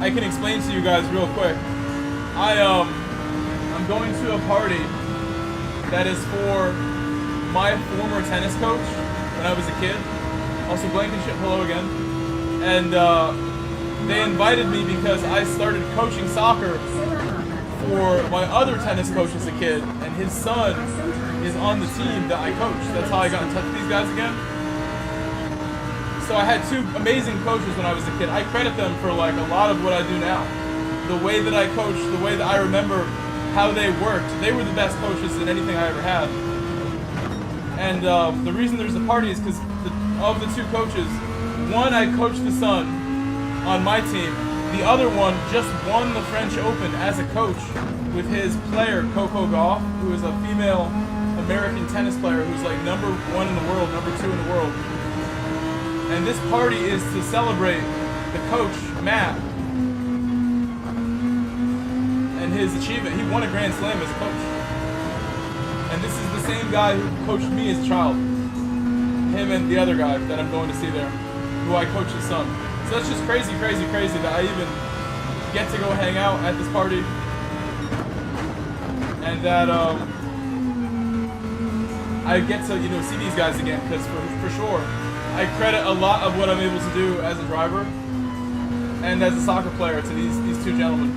I can explain to you guys real quick. I'm going to a party that is for my former tennis coach when I was a kid. Also, Blankenship, hello again. And they invited me because I started coaching soccer for my other tennis coach as a kid, and his son is on the team that I coach. That's how I got in touch with these guys again. So I had 2 amazing coaches when I was a kid. I credit them for like a lot of what I do now. The way that I coach, the way that I remember how they worked. They were the best coaches in anything I ever had. And the reason there's a party is because of the 2 coaches, one I coached the son on my team. The other one just won the French Open as a coach with his player, Coco Gauff, who is a female American tennis player who's like #1 in the world, #2 in the world. And this party is to celebrate the coach, Matt, and his achievement. He won a Grand Slam as a coach. And this is the same guy who coached me as a child. Him and the other guy that I'm going to see there, who I coach his son. So that's just crazy, crazy, crazy that I even get to go hang out at this party. And that, I get to, you know, see these guys again, because for sure, I credit a lot of what I'm able to do as a driver and as a soccer player to these two gentlemen,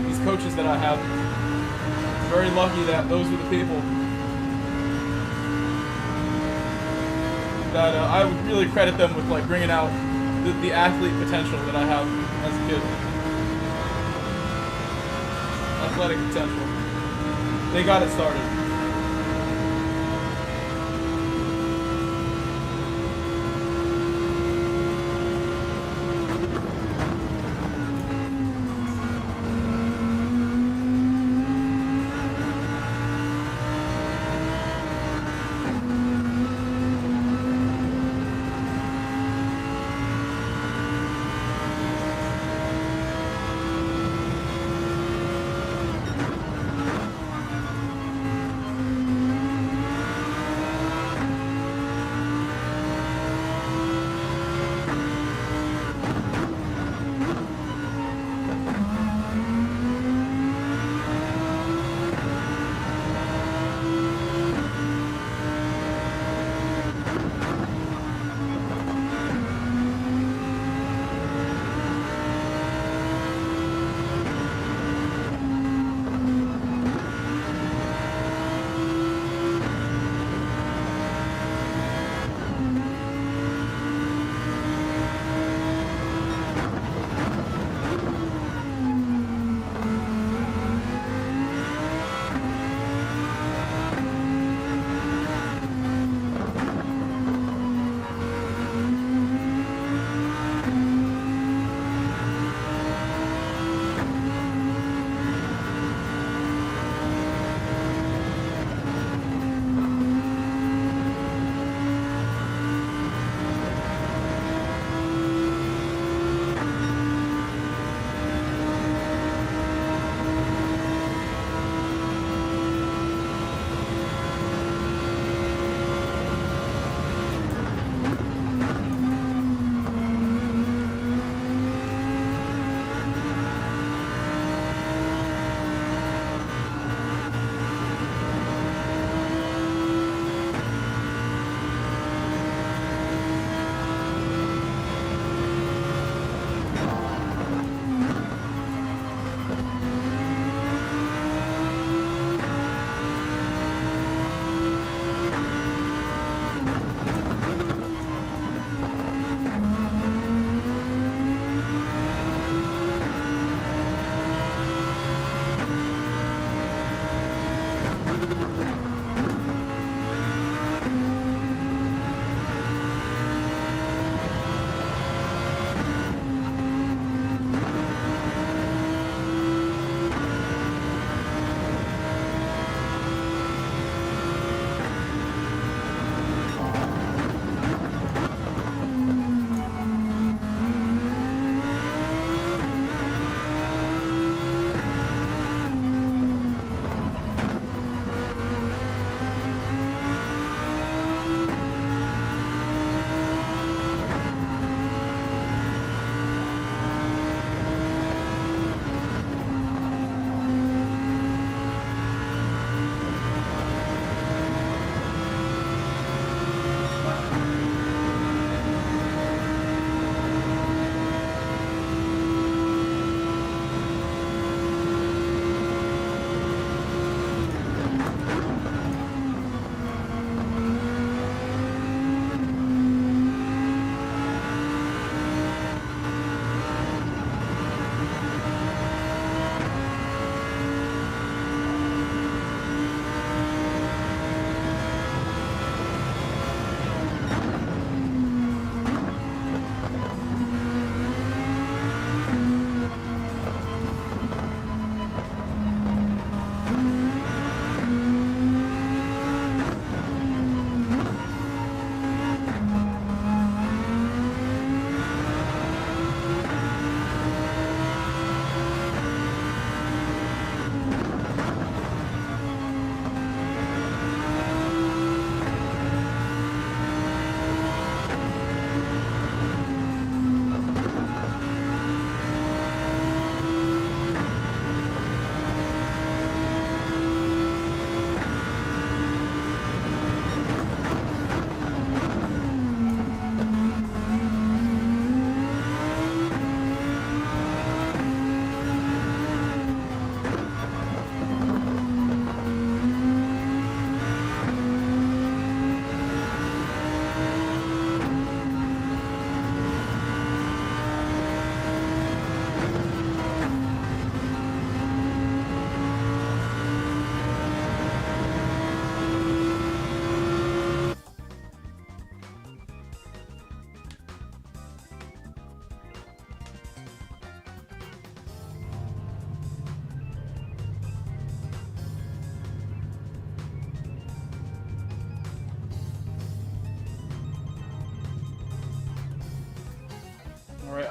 these coaches that I have. Very lucky that those were the people that I would really credit them with, like, bringing out the athlete potential that I have as a kid. Athletic potential. They got it started.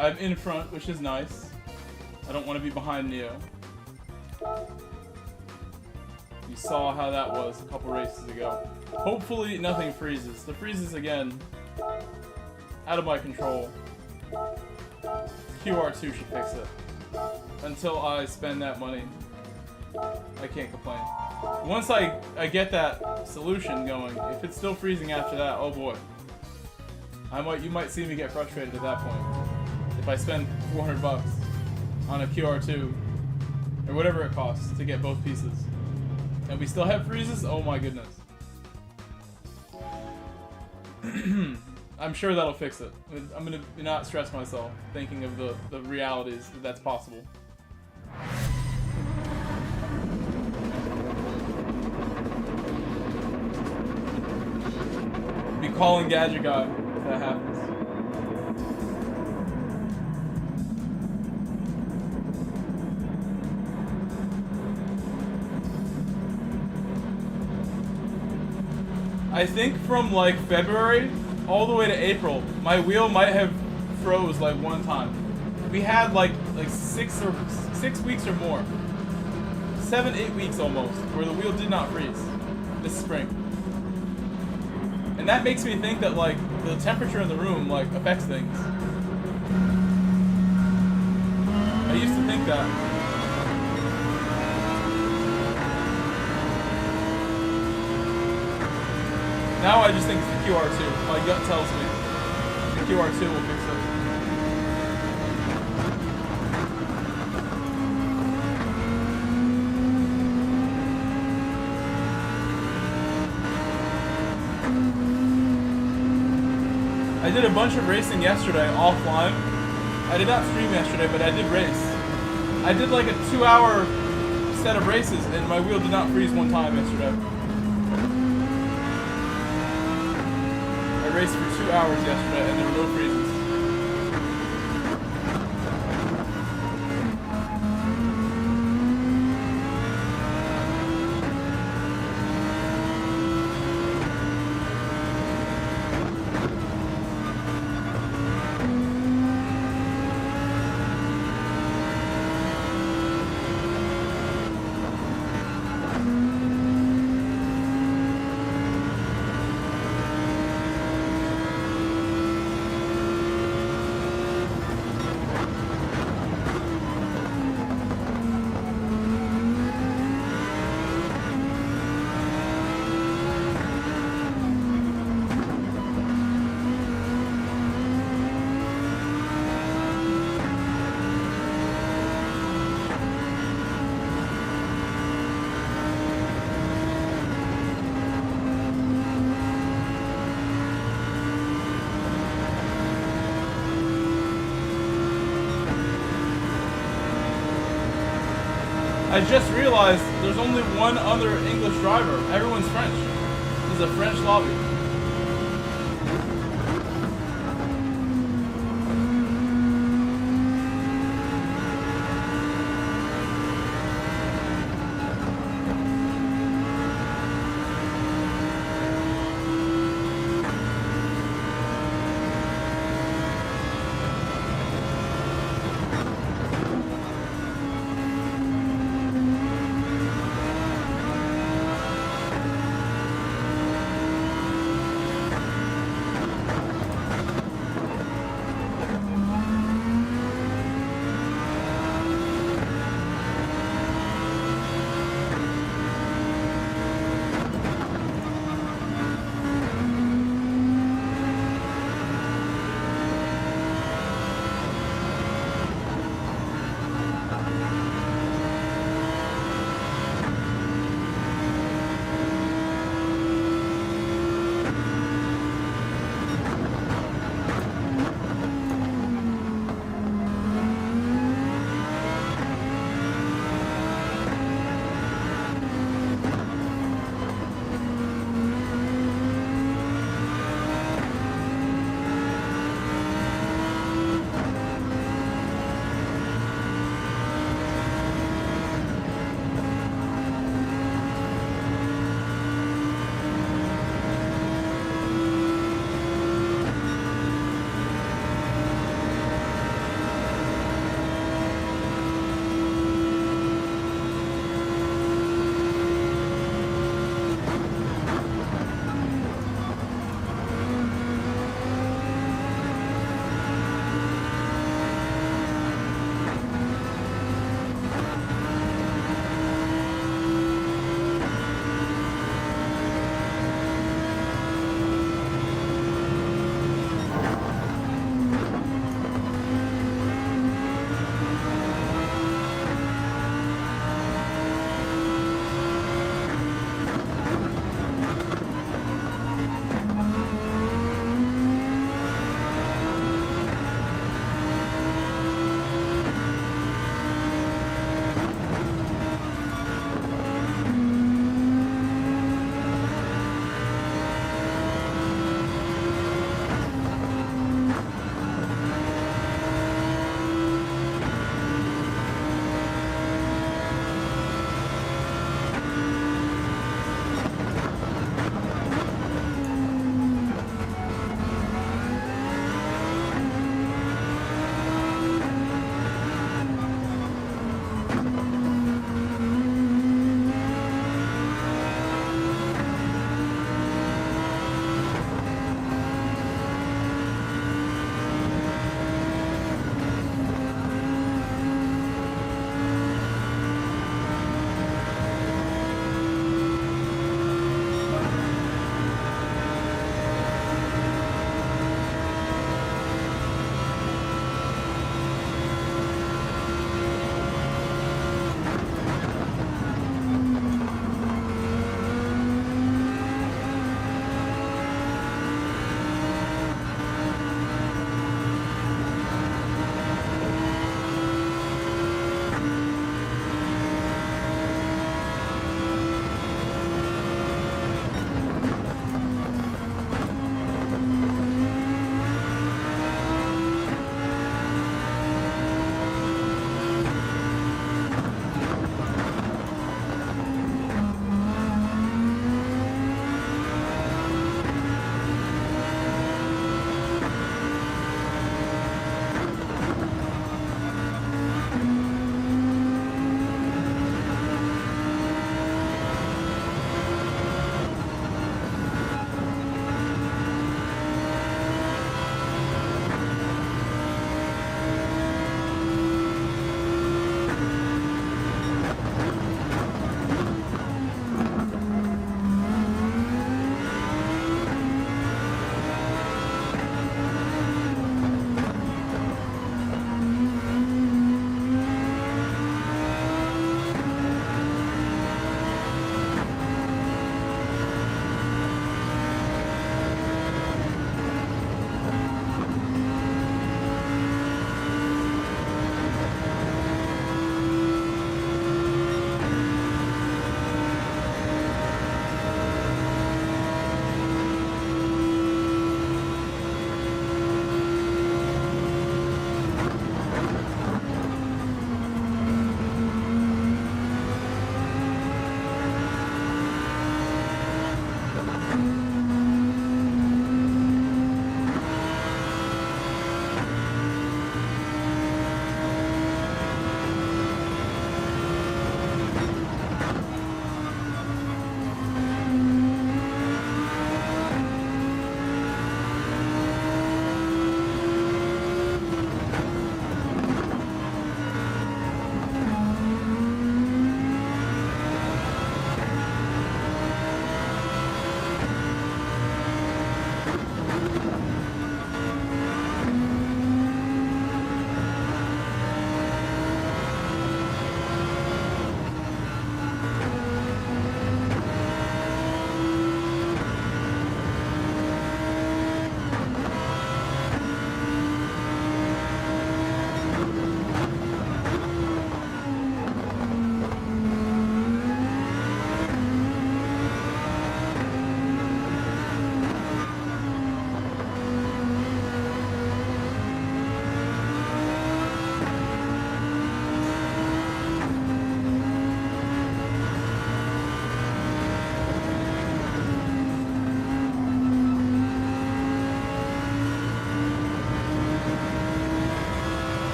I'm in front, which is nice. I don't want to be behind Neo. You saw how that was a couple races ago. Hopefully nothing freezes. The freezes again, out of my control. QR2 should fix it. Until I spend that money, I can't complain. Once I get that solution going, if it's still freezing after that, oh boy. You might see me get frustrated at that point. If I spend 400 bucks on a QR2, or whatever it costs to get both pieces. And we still have freezes? Oh my goodness. I'm sure that'll fix it. I'm gonna not stress myself thinking of the realities that that's possible. Be calling Gadget Guy if that happens. I think from like February all the way to April, my wheel might have froze like one time. We had like 6 weeks or more, 7-8 weeks almost, where the wheel did not freeze this spring. And that makes me think that like the temperature in the room like affects things. I used to think that. Now I just think it's the QR2. My gut tells me the QR2 will fix it. I did a bunch of racing yesterday offline. I did not stream yesterday, but I did race. I did like a 2-hour set of races, and my wheel did not freeze one time yesterday. I raced for 2 hours yesterday, and there were no freezes. I just realized there's only one other English driver. Everyone's French. This is a French lobby.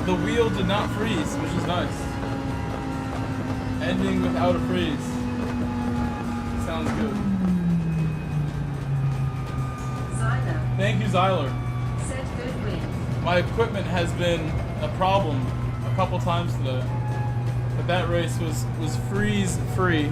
The wheel did not freeze, which is nice. Ending without a freeze. Sounds good. Zyler. Thank you, Zyler. Said good win. My equipment has been a problem a couple times today. But that race was freeze free.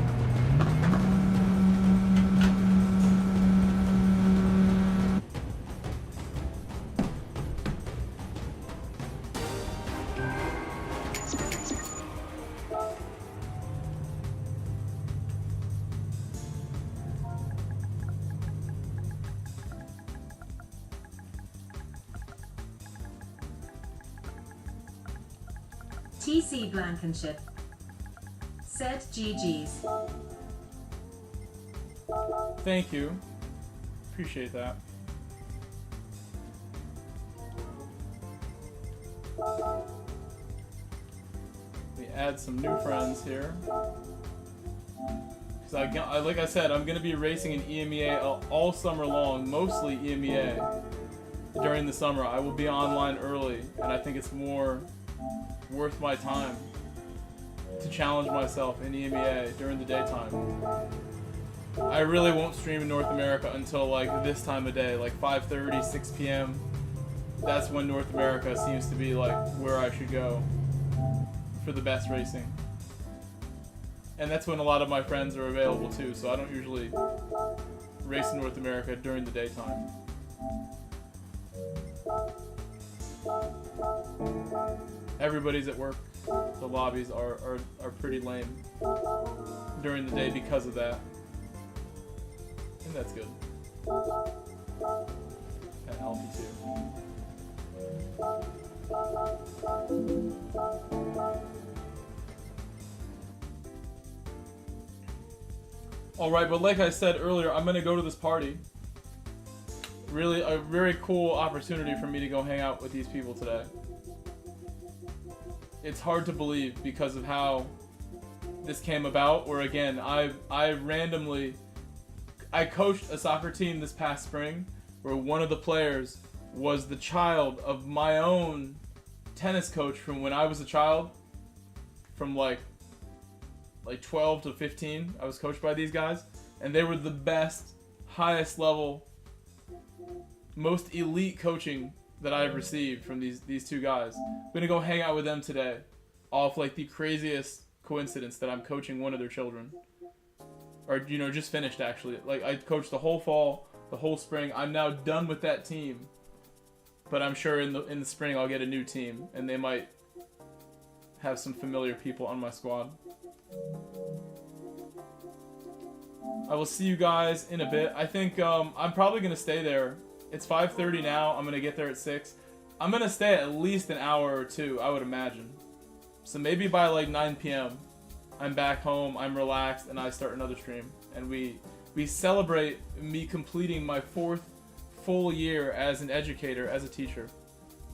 TC Blankenship. Said GG's. Thank you. Appreciate that. We add some new friends here. Because like I said, I'm going to be racing in EMEA all summer long, mostly EMEA. During the summer, I will be online early, and I think it's more worth my time to challenge myself in EMEA during the daytime. I really won't stream in North America until like this time of day, like 5:30, 6 p.m. That's when North America seems to be like where I should go for the best racing. And that's when a lot of my friends are available too, so I don't usually race in North America during the daytime. Everybody's at work. The lobbies are pretty lame during the day because of that. And that's good. And healthy too. Alright, but like I said earlier, I'm gonna go to this party. Really, a very cool opportunity for me to go hang out with these people today. It's hard to believe because of how this came about, where again, I coached a soccer team this past spring where one of the players was the child of my own tennis coach from when I was a child. From like 12 to 15, I was coached by these guys, and they were the best, highest level, most elite coaching that I've received from these two guys. I'm gonna go hang out with them today, off like the craziest coincidence that I'm coaching one of their children, or just finished actually. Like I coached the whole fall, the whole spring. I'm now done with that team, but I'm sure in the spring I'll get a new team, and they might have some familiar people on my squad. I will see you guys in a bit. I think I'm probably gonna stay there. It's 5:30 now. I'm gonna get there at 6. I'm gonna stay at least an hour or two, I would imagine. So maybe by like 9 p.m. I'm back home, I'm relaxed, and I start another stream. And we celebrate me completing my 4th full year as an educator, as a teacher.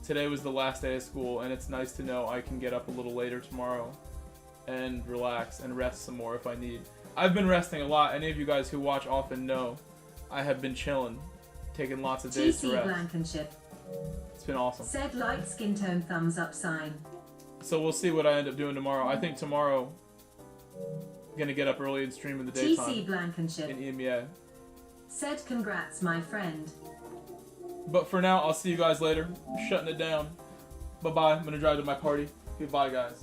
Today was the last day of school, and it's nice to know I can get up a little later tomorrow and relax and rest some more if I need. I've been resting a lot. Any of you guys who watch often know I have been chilling, taking lots of days to TC rest. Blankenship. It's been awesome. Said light skin tone thumbs up sign. So we'll see what I end up doing tomorrow. I think tomorrow I'm gonna get up early and stream in the daytime TC Blankenship. in EMEA. Said congrats, my friend. But for now, I'll see you guys later. I'm shutting it down. Bye-bye. I'm gonna drive to my party. Goodbye, guys.